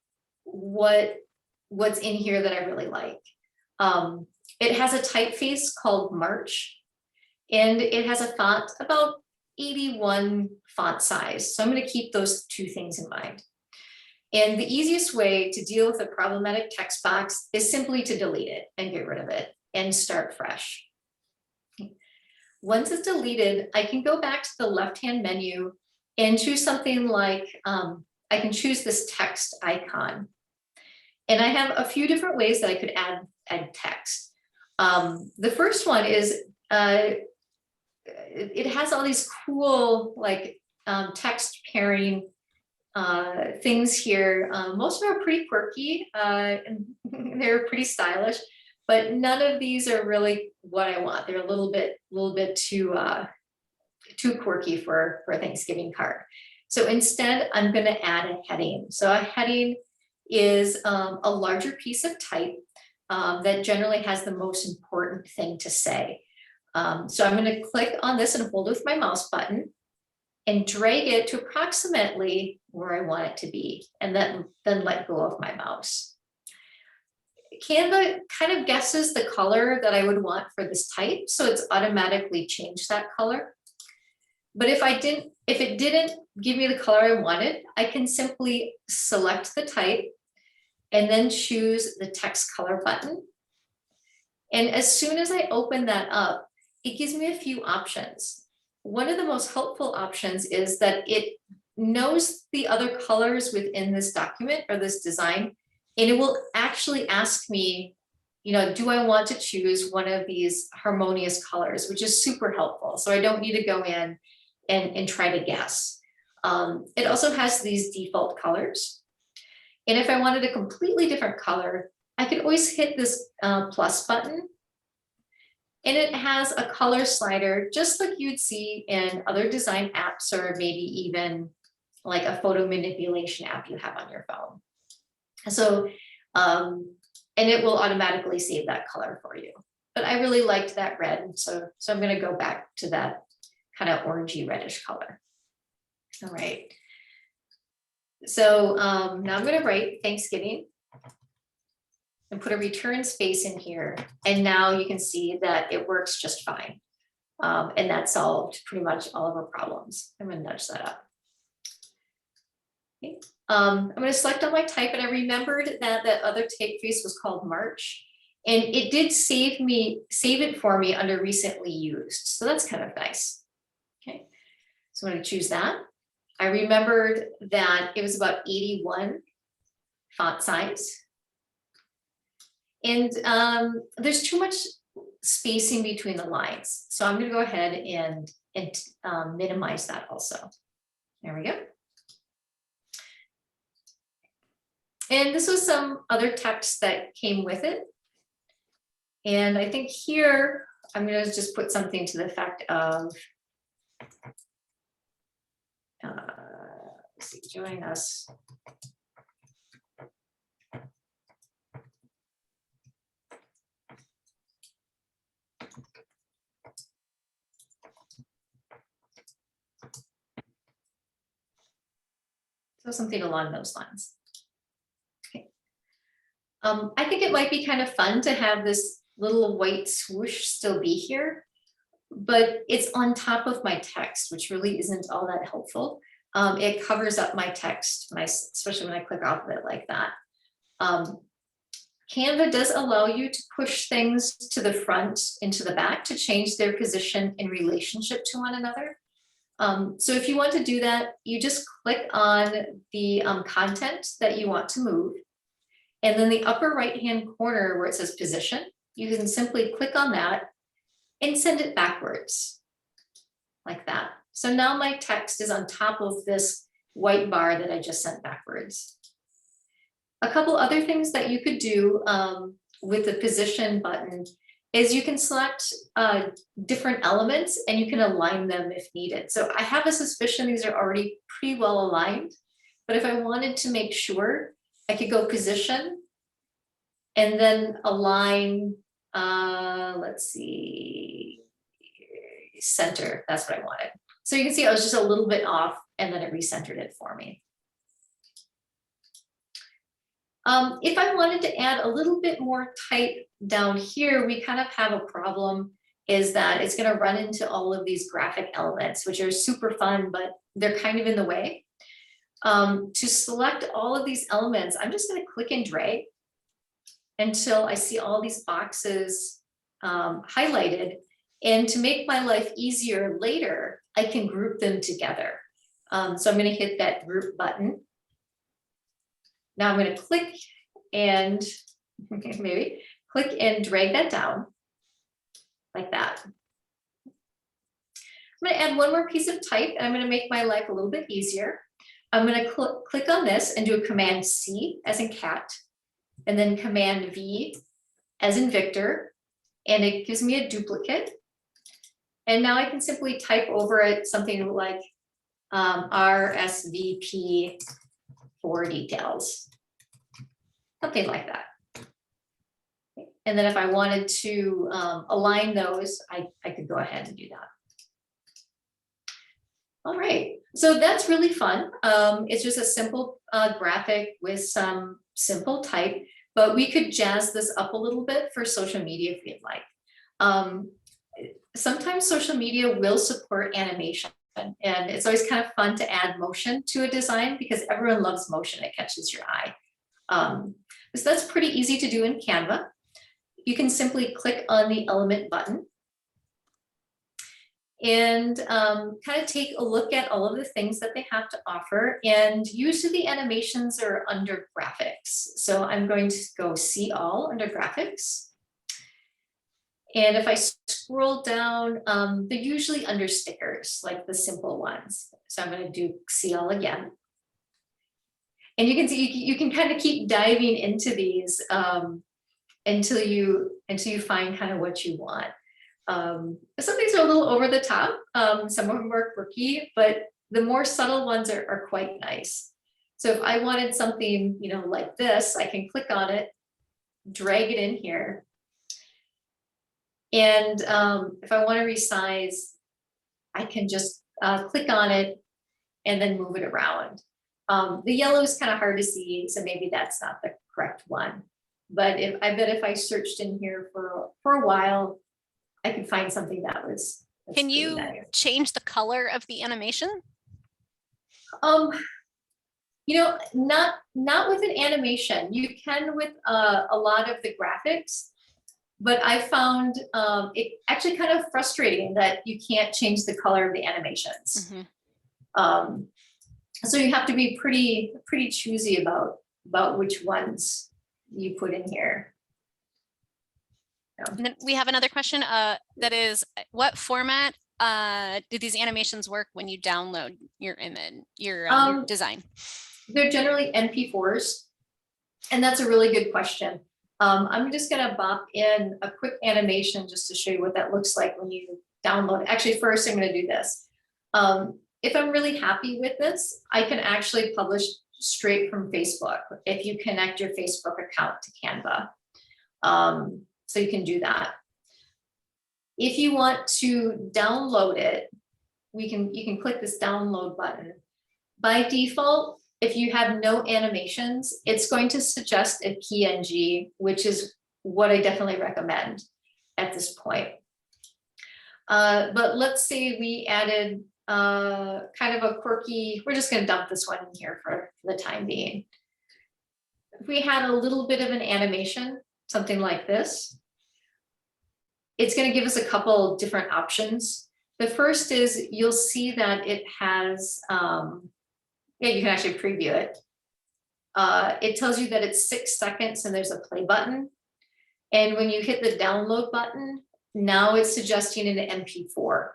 what's in here that I really like. It has a typeface called March, and it has a font about 81 font size. So I'm going to keep those two things in mind. And the easiest way to deal with a problematic text box is simply to delete it and get rid of it and start fresh. Once it's deleted, I can go back to the left-hand menu and choose something like, I can choose this text icon. And I have a few different ways that I could add text. The first one is, it has all these cool like text pairing things here. Most of them are pretty quirky and they're pretty stylish, but none of these are really what I want. They're a little bit too quirky for a Thanksgiving card. So instead, I'm going to add a heading. So a heading is a larger piece of type that generally has the most important thing to say. So I'm going to click on this and hold with my mouse button and drag it to approximately where I want it to be, and then let go of my mouse. Canva kind of guesses the color that I would want for this type, so it's automatically changed that color. But if it didn't give me the color I wanted, I can simply select the type and then choose the text color button. And as soon as I open that up, it gives me a few options. One of the most helpful options is that it knows the other colors within this document or this design, and it will actually ask me, do I want to choose one of these harmonious colors, which is super helpful. So I don't need to go in and try to guess. It also has these default colors. And if I wanted a completely different color, I could always hit this plus button. And it has a color slider, just like you'd see in other design apps, or maybe even like a photo manipulation app you have on your phone. So, and it will automatically save that color for you. But I really liked that red, so I'm going to go back to that kind of orangey reddish color. All right. So now I'm going to write Thanksgiving and put a return space in here. And now you can see that it works just fine. And that solved pretty much all of our problems. I'm going to nudge that up. Okay. I'm going to select on my type, and I remembered that that other typeface was called March. And it did save it for me under recently used. So that's kind of nice. Okay. So I'm going to choose that. I remembered that it was about 81 font size. And there's too much spacing between the lines. So I'm going to go ahead and minimize that also. There we go. And this was some other text that came with it. And I think here, I'm going to just put something to the effect of, let's see, join us. So something along those lines. Okay. I think it might be kind of fun to have this little white swoosh still be here, but it's on top of my text, which really isn't all that helpful. It covers up my text, especially when I click off of it like that. Canva does allow you to push things to the front and to the back to change their position in relationship to one another. So if you want to do that, you just click on the content that you want to move. And then the upper right-hand corner where it says position, you can simply click on that and send it backwards like that. So now my text is on top of this white bar that I just sent backwards. A couple other things that you could do with the position button is you can select different elements and you can align them if needed. So I have a suspicion these are already pretty well aligned, but if I wanted to make sure, I could go position and then align, let's see, center, that's what I wanted. So you can see I was just a little bit off and then it recentered it for me. If I wanted to add a little bit more type down here, we kind of have a problem is that it's going to run into all of these graphic elements, which are super fun, but they're kind of in the way. To select all of these elements, I'm just going to click and drag until I see all these boxes highlighted. And to make my life easier later, I can group them together. So I'm going to hit that group button. Now I'm going to click and maybe click and drag that down like that. I'm going to add one more piece of type and I'm going to make my life a little bit easier. I'm going to click on this and do a Command C as in cat, and then Command V as in Victor, and it gives me a duplicate. And now I can simply type over it something like RSVP for details, something like that. And then if I wanted to align those, I could go ahead and do that. All right, so that's really fun. It's just a simple graphic with some simple type, but we could jazz this up a little bit for social media if you'd like. Sometimes social media will support animation, and it's always kind of fun to add motion to a design because everyone loves motion. It catches your eye. So that's pretty easy to do in Canva. You can simply click on the element button and kind of take a look at all of the things that they have to offer. And usually the animations are under graphics. So I'm going to go see all under graphics. And if I scroll down, they're usually under stickers, like the simple ones. So I'm going to do see all again. And you can see you can kind of keep diving into these until you find kind of what you want. Some of these are a little over the top. Some of them are quirky, but the more subtle ones are quite nice. So if I wanted something, you know, like this, I can click on it, drag it in here. And if I want to resize, I can just click on it and then move it around. The yellow is kind of hard to see, so maybe that's not the correct one. But I bet if I searched in here for a while, I could find something that's Can you nice. change the color of the animation? You know, not with an animation. You can with a lot of the graphics, but I found it actually kind of frustrating that you can't change the color of the animations. Mm-hmm. So you have to be pretty choosy about which ones you put in here. And then we have another question that is, what format do these animations work when you download your image, your design? They're generally MP4s, and that's a really good question. I'm just gonna bop in a quick animation just to show you what that looks like when you download it. Actually, first I'm gonna do this. If I'm really happy with this, I can actually publish straight from Facebook if you connect your Facebook account to Canva. So you can do that. If you want to download it, you can click this download button. By default, if you have no animations, it's going to suggest a PNG, which is what I definitely recommend at this point. But let's say we added kind of a quirky, we're just gonna dump this one in here for the time being. If we had a little bit of an animation, something like this, it's gonna give us a couple different options. The first is you'll see that it has, yeah, you can actually preview it. It tells you that it's 6 seconds and there's a play button. And when you hit the download button, now it's suggesting an MP4.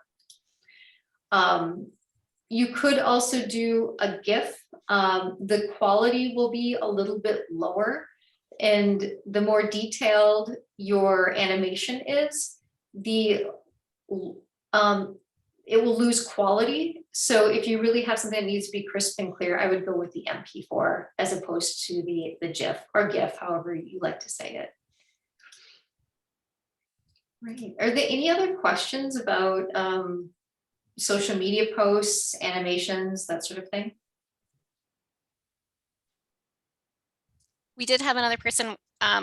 You could also do a GIF. The quality will be a little bit lower, and the more detailed your animation is, it will lose quality. So if you really have something that needs to be crisp and clear, I would go with the MP4 as opposed to the GIF or GIF, however you like to say it. Right. Are there any other questions about social media posts, animations, that sort of thing? We did have another person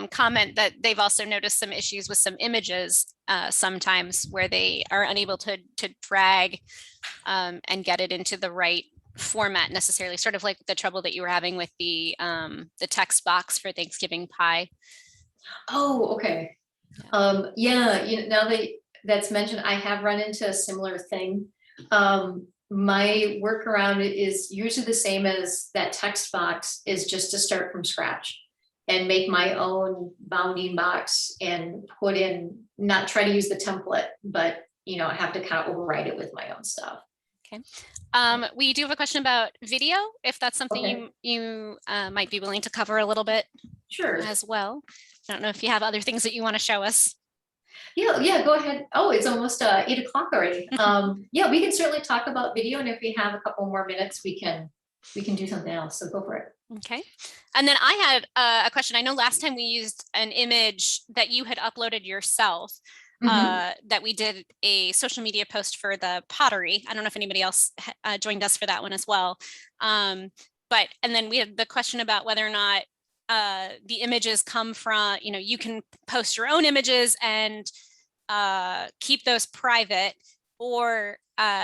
comment that they've also noticed some issues with some images sometimes where they are unable to drag and get it into the right format necessarily, sort of like the trouble that you were having with the text box for Thanksgiving pie. Oh, okay. Yeah, now that that's mentioned, I have run into a similar thing. My workaround is usually the same as that text box, is just to start from scratch and make my own bounding box and put in, not try to use the template, but I have to kind of override it with my own stuff. Okay. We do have a question about video, if that's something Okay. you might be willing to cover a little bit. Sure. As well. I don't know if you have other things that you want to show us. Yeah, go ahead. Oh, it's almost 8 o'clock already. Yeah, we can certainly talk about video, and if we have a couple more minutes, we can do something else. So go for it. Okay. And then I had a question. I know last time we used an image that you had uploaded yourself, that we did a social media post for the pottery. I don't know if anybody else joined us for that one as well. And then we had the question about whether or not the images come from, you can post your own images and keep those private, or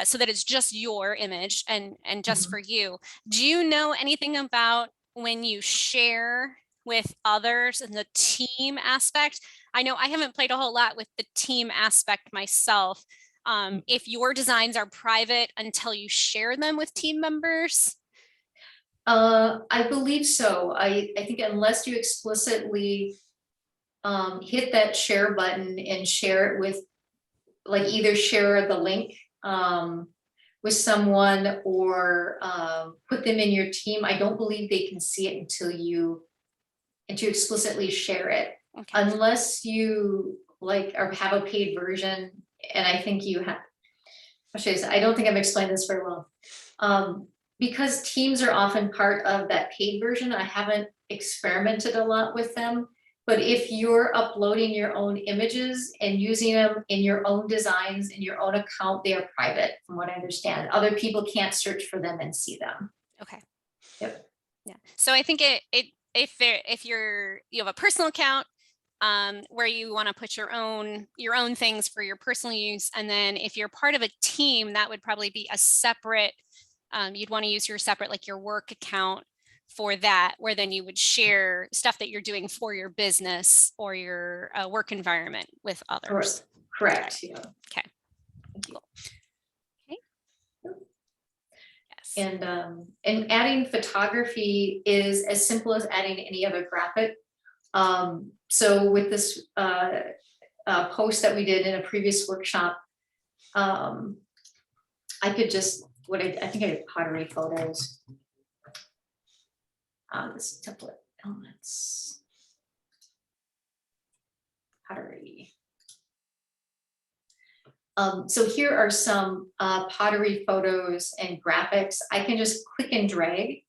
so that it's just your image and just for you. Do you know anything about when you share with others and the team aspect? I know I haven't played a whole lot with the team aspect myself. If your designs are private until you share them with team members? I believe so. I think unless you explicitly hit that share button and share it with, like, either share the link with someone or put them in your team, I don't believe they can see it until you explicitly share it. Okay. Unless you have a paid version, and I think you have. I don't think I've explained this very well. Because teams are often part of that paid version, I haven't experimented a lot with them. But if you're uploading your own images and using them in your own designs in your own account, they are private, from what I understand. Other people can't search for them and see them. Okay. Yep. Yeah. So I think if you have a personal account where you want to put your own things for your personal use, and then if you're part of a team, that would probably be a separate. You'd want to use your separate, like your work account for that, where then you would share stuff that you're doing for your business or your work environment with others. Correct. Yeah. Okay. Cool. Okay. Yes. And adding photography is as simple as adding any other graphic. So with this post that we did in a previous workshop, I could just. I think I did pottery photos. This template elements. Pottery. So here are some pottery photos and graphics. I can just click and drag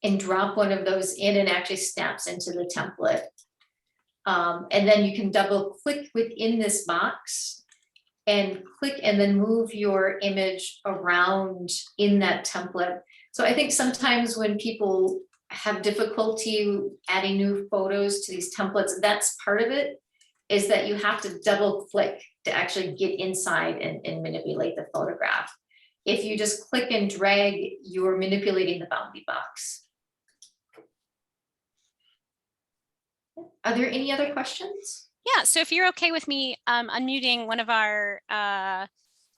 and drop one of those in, and actually snaps into the template. And then you can double click within this box and click and then move your image around in that template. So I think sometimes when people have difficulty adding new photos to these templates, that's part of it, is that you have to double click to actually get inside and manipulate the photograph. If you just click and drag, you're manipulating the bounding box. Are there any other questions? Yeah, so if you're okay with me unmuting one of our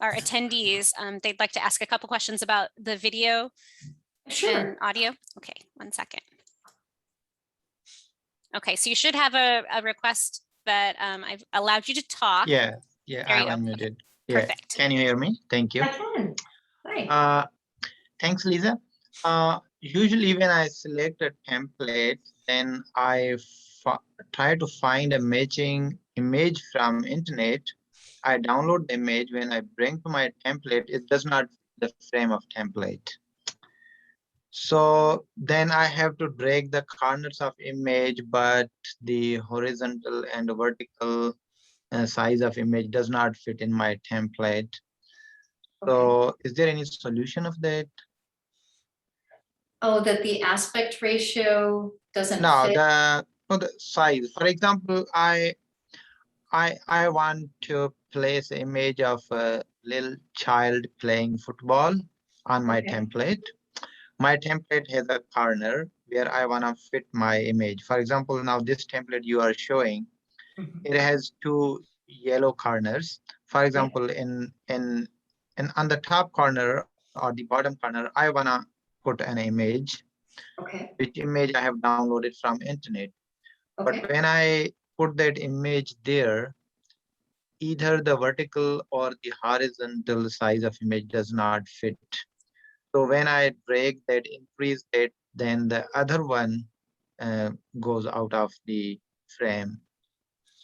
attendees, they'd like to ask a couple questions about the video and audio. Okay, 1 second. Okay, so you should have a request that I've allowed you to talk. Yeah, There I you go. unmuted. Okay, Yeah. perfect. Can you hear me? Thank you. I can. Hi. Thanks, Lisa. Usually when I select a template, then I try to find a matching image from internet. I download the image. When I bring to my template, it does not fit the frame of template. So then I have to drag the corners of image, but the horizontal and vertical size of image does not fit in my template. So is there any solution of that? Oh, that the aspect ratio doesn't fit? The size. For example, I want to place an image of a little child playing football on my template. My template has a corner where I want to fit my image. For example, now this template you are showing, it has 2 yellow corners. For example, in on the top corner or the bottom corner, I want to put an image, which image I have downloaded from internet. But when I put that image there, either the vertical or the horizontal size of image does not fit. So when I drag that, increase that, then the other one goes out of the frame.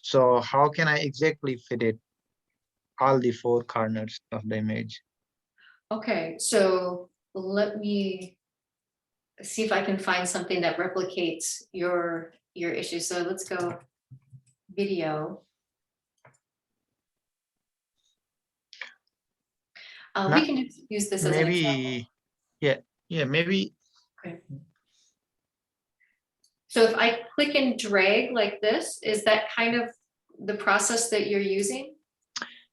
So how can I exactly fit it, all the 4 corners of the image? Okay, so let me see if I can find something that replicates your issue. So let's go video. We can use this as an example. Maybe. Okay. So if I click and drag like this, is that kind of the process that you're using?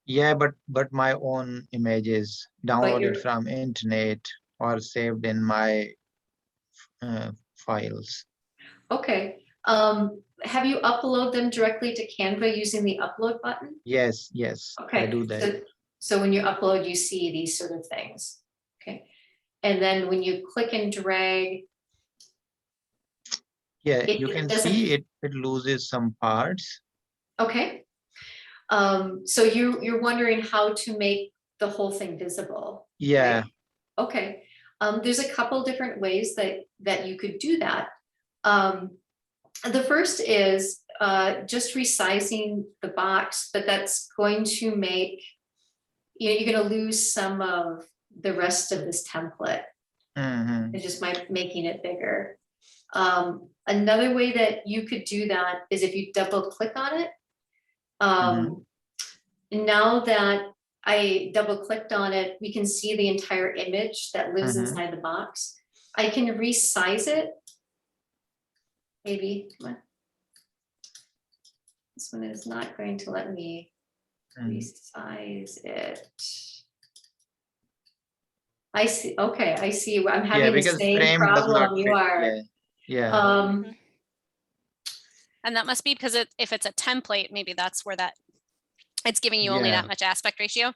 Yeah, but my own images downloaded from internet or saved in my files. Okay. Have you uploaded them directly to Canva using the upload button? Yes, okay. I do that. So when you upload, you see these sort of things. Okay. And then when you click and drag, you can see it loses some parts. Okay. So you're wondering how to make the whole thing visible. Yeah. Right? Okay. There's a couple different ways that you could do that. The first is just resizing the box, but that's going to make, you're going to lose some of the rest of this template. It's just making it bigger. Another way that you could do that is if you double click on it. Now that I double clicked on it, we can see the entire image that lives inside the box. I can resize it. Maybe, this one is not going to let me resize it. I see. Okay, I see. I'm having the same problem you are. And that must be because if it's a template, maybe that's where it's giving you only that much aspect ratio.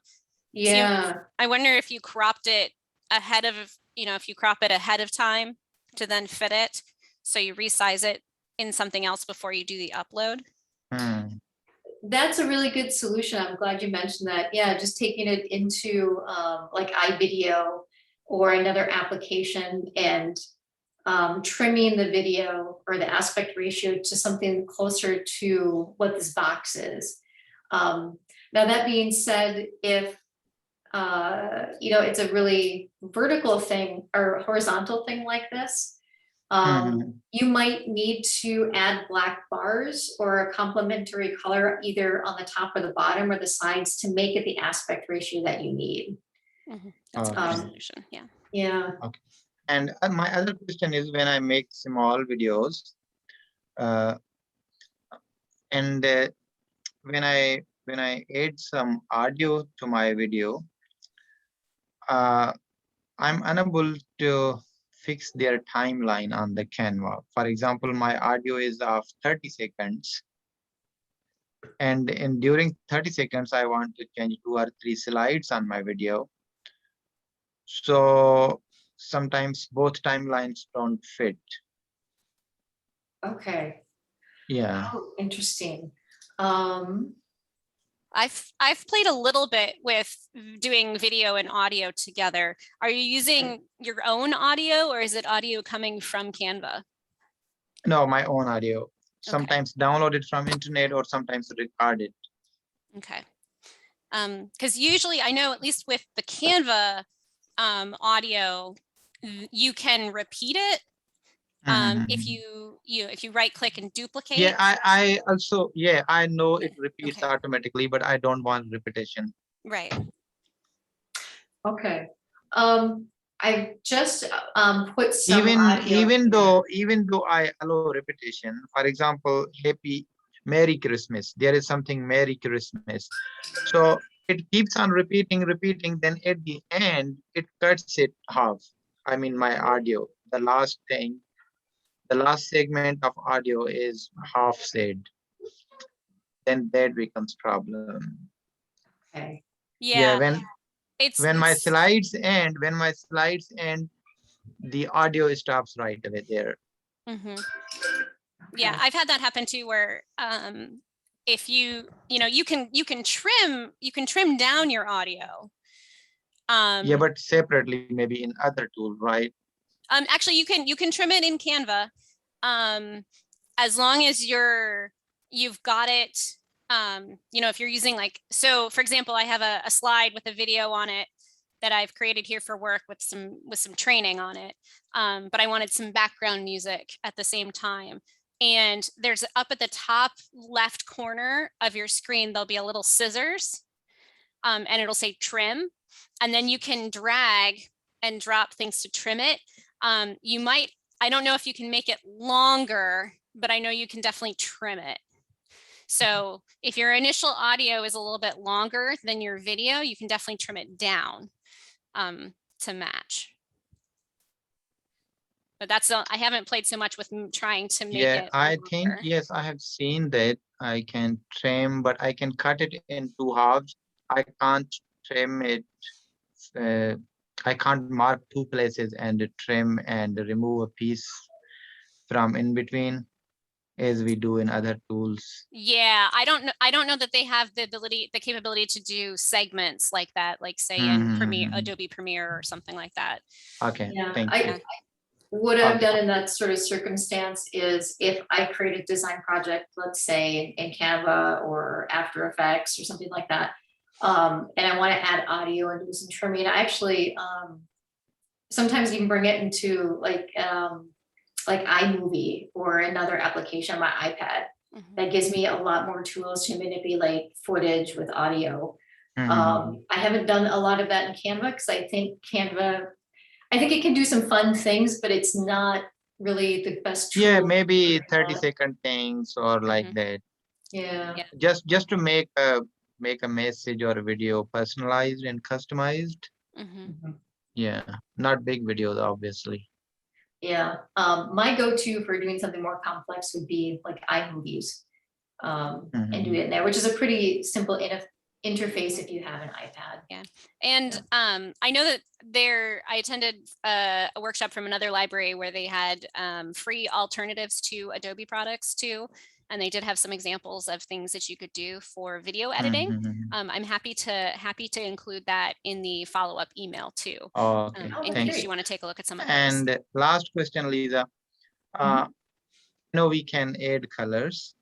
Yeah. So I wonder if you cropped it ahead of, if you crop it ahead of time to then fit it. So you resize it in something else before you do the upload. That's a really good solution. I'm glad you mentioned that. Yeah, just taking it into like iVideo or another application and trimming the video or the aspect ratio to something closer to what this box is. Now that being said, if it's a really vertical thing or horizontal thing like this, you might need to add black bars or a complementary color either on the top or the bottom or the sides to make it the aspect ratio that you need. That's a better solution. Yeah. Yeah. Okay. And my other question is when I make small videos, uh, and when I add some audio to my video, I'm unable to fix their timeline on the Canva. For example, my audio is of 30 seconds. And during 30 seconds, I want to change 2 or 3 slides on my video. So sometimes both timelines don't fit. Okay. Yeah. Oh, interesting. I've played a little bit with doing video and audio together. Are you using your own audio or is it audio coming from Canva? No, my own audio. Sometimes downloaded from internet or sometimes recorded. Okay. Because usually I know at least with the Canva audio, you can repeat it. If you right click and duplicate. Yeah, I also, yeah, I know it repeats Okay. automatically, but I don't want repetition. Right. Okay. I just put some audio even though I allow repetition, for example, happy Merry Christmas, there is something Merry Christmas. So it keeps on repeating, then at the end, it cuts it half. I mean, my audio, the last thing, the last segment of audio is half said. Then that becomes problem. Okay. Yeah. When my slides end, the audio stops right away there. Yeah, I've had that happen too, where if you can trim down your audio. Yeah, but separately, maybe in other tool, right? Actually, you can trim it in Canva, as long as you've got it. If you're using so for example, I have a slide with a video on it that I've created here for work with some training on it. But I wanted some background music at the same time. And there's up at the top left corner of your screen, there'll be a little scissors, and it'll say trim. And then you can drag and drop things to trim it. I don't know if you can make it longer, but I know you can definitely trim it. So if your initial audio is a little bit longer than your video, you can definitely trim it down to match. But I haven't played so much with trying to make it. I think, yes, I have seen that. I can trim, but I can cut it in 2 halves. I can't trim it. I can't mark 2 places and trim and remove a piece from in between as we do in other tools. Yeah, I don't know that they have the capability to do segments like that, like say in Adobe Premiere or something like that. Okay, yeah, thank you. What I've done in that sort of circumstance is if I create a design project, let's say in Canva or After Effects or something like that, and I want to add audio and do some trimming, I actually sometimes even bring it into like iMovie or another application on my iPad. That gives me a lot more tools to manipulate footage with audio. I haven't done a lot of that in Canva because I think it can do some fun things, but it's not really the best tool. Yeah, maybe 30-second things or like that. Yeah. Just to make a message or a video personalized and customized. Yeah, not big videos, obviously. Yeah, my go-to for doing something more complex would be like iMovies, and do it in there, which is a pretty simple interface if you have an iPad. Yeah, and I know that I attended a workshop from another library where they had free alternatives to Adobe products too. And they did have some examples of things that you could do for video editing. I'm happy to include that in the follow-up email too. Okay, in case you want to take a look at some of those. And last question, Lisa. We can add colors.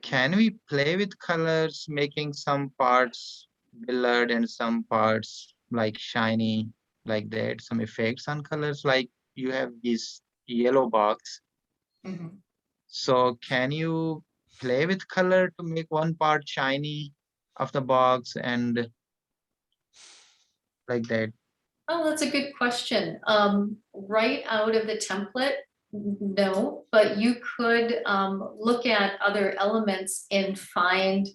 Can we play with colors, making some parts blurred and some parts like shiny, like that? Some effects on colors, like you have this yellow box. So can you play with color to make one part shiny of the box and like that? Oh, that's a good question. Right out of the template, no, but you could look at other elements and find,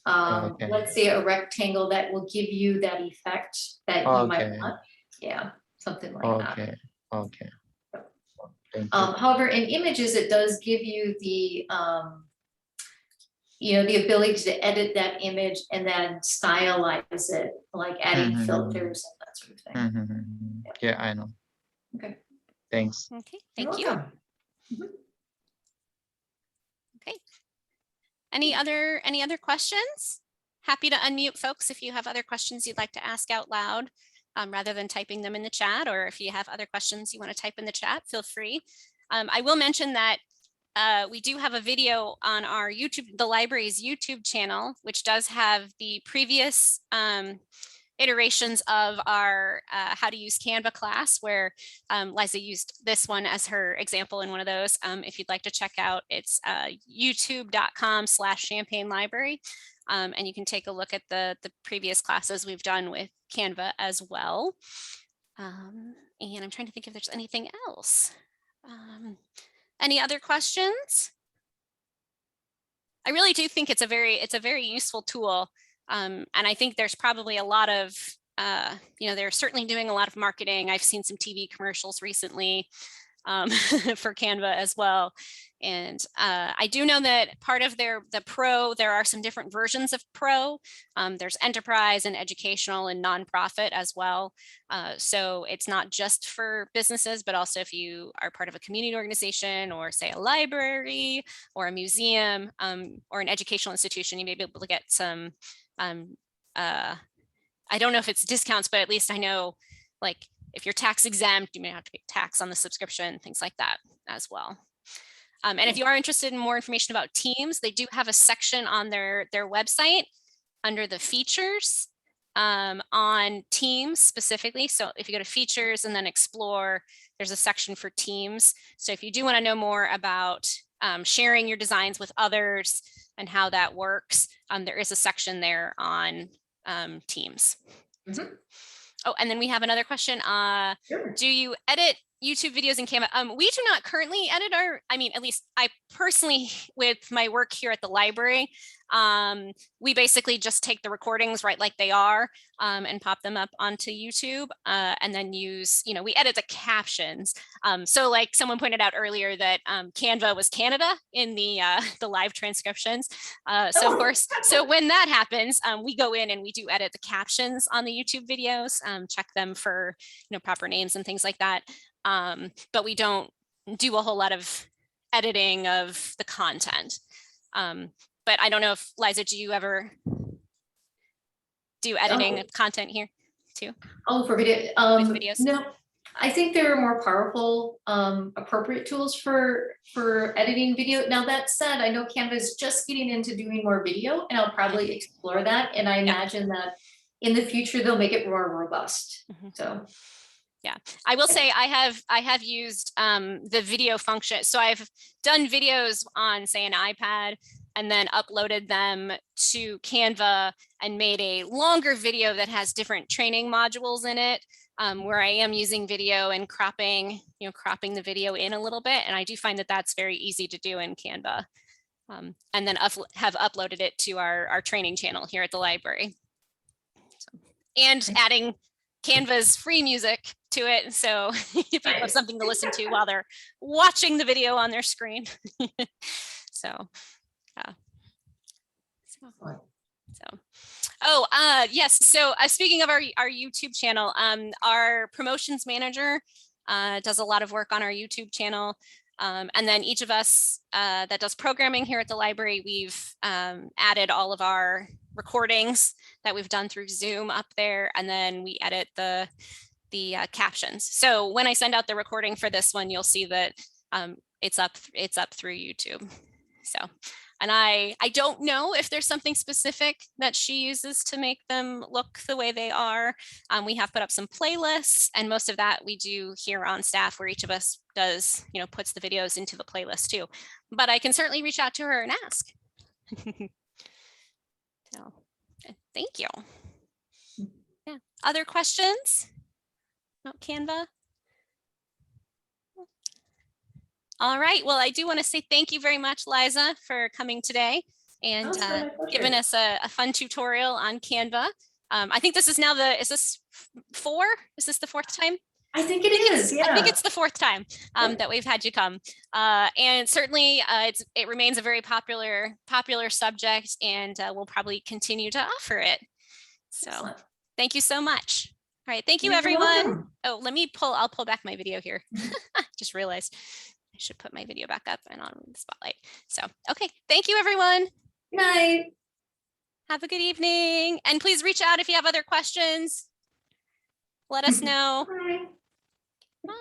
Okay. let's say, a rectangle that will give you that effect that you might Okay. want. Yeah, something like that. Okay. Okay. Thank you. However, in images, it does give you the, you know, the ability to edit that image and then stylize it, like adding filters and that sort of thing. Yeah, I know. Okay. Thanks. Okay, You're thank you. welcome. Okay. Any other questions? Happy to unmute folks if you have other questions you'd like to ask out loud, rather than typing them in the chat, or if you have other questions you want to type in the chat, feel free. I will mention that we do have a video on our YouTube, the library's YouTube channel, which does have the previous iterations of our how to use Canva class, where Liza used this one as her example in one of those. If you'd like to check out, it's youtube.com/Champaign library. And you can take a look at the previous classes we've done with Canva as well. And I'm trying to think if there's anything else. Any other questions? I really do think it's a very useful tool. And I think there's probably a lot of, they're certainly doing a lot of marketing. I've seen some TV commercials recently for Canva as well. And I do know that part of the Pro, there are some different versions of Pro. There's enterprise and educational and nonprofit as well. So it's not just for businesses, but also if you are part of a community organization, or say a library or a museum, or an educational institution, you may be able to get some, I don't know if it's discounts, but at least I know, like, if you're tax exempt, you may have to pay tax on the subscription, things like that as well. And if you are interested in more information about Teams, they do have a section on their website under the features on Teams specifically. So if you go to features and then explore, there's a section for Teams. So if you do want to know more about sharing your designs with others and how that works, there is a section there on Teams. Oh, and then we have another question. Sure. Do you edit YouTube videos in Canva? We do not currently edit at least I personally, with my work here at the library, we basically just take the recordings right like they are and pop them up onto YouTube, and then use, we edit the captions. So like someone pointed out earlier that Canva was Canada in the live transcriptions. So of course, so when that happens, we go in and we do edit the captions on the YouTube videos, check them for proper names and things like that. But we don't do a whole lot of editing of the content. But I don't know if, Liza, do you ever do editing of content here too? Oh, for video, With videos? No, I think there are more powerful, appropriate tools for editing video. Now that said, I know Canva is just getting into doing more video, and I'll probably explore that. And I imagine that in the future, they'll make it more robust. So. Yeah, I will say I have used the video function. So I've done videos on, say, an iPad, and then uploaded them to Canva and made a longer video that has different training modules in it, where I am using video and cropping the video in a little bit. And I do find that that's very easy to do in Canva. And then have uploaded it to our training channel here at the library. So, and adding Canva's free music to it, so if people have something to listen to while they're watching the video on their screen. So yes, so speaking of our YouTube channel, our promotions manager does a lot of work on our YouTube channel, and then each of us that does programming here at the library, we've added all of our recordings that we've done through Zoom up there, and then we edit the captions. So when I send out the recording for this one, you'll see that it's up through YouTube. So, and I don't know if there's something specific that she uses to make them look the way they are. We have put up some playlists, and most of that we do here on staff, where each of us does, puts the videos into the playlist too. But I can certainly reach out to her and ask. So, thank you. Yeah. Other questions? about Canva? All right, well, I do want to say thank you very much, Liza, for coming today and it's been my pleasure. giving us a fun tutorial on Canva. I think this is now is this 4? Is this the 4th time? I think it is. Yeah. I think it's the 4th time that we've had you come. And certainly it remains a very popular subject, and we'll probably continue to offer it. So Excellent. thank you so much. All right, thank you, You're everyone. welcome. Oh, I'll pull back my video here. Just realized I should put my video back up and on the spotlight. So, okay, thank you, everyone. Good night. Have a good evening. And please reach out if you have other questions. Let us know. Bye. Bye.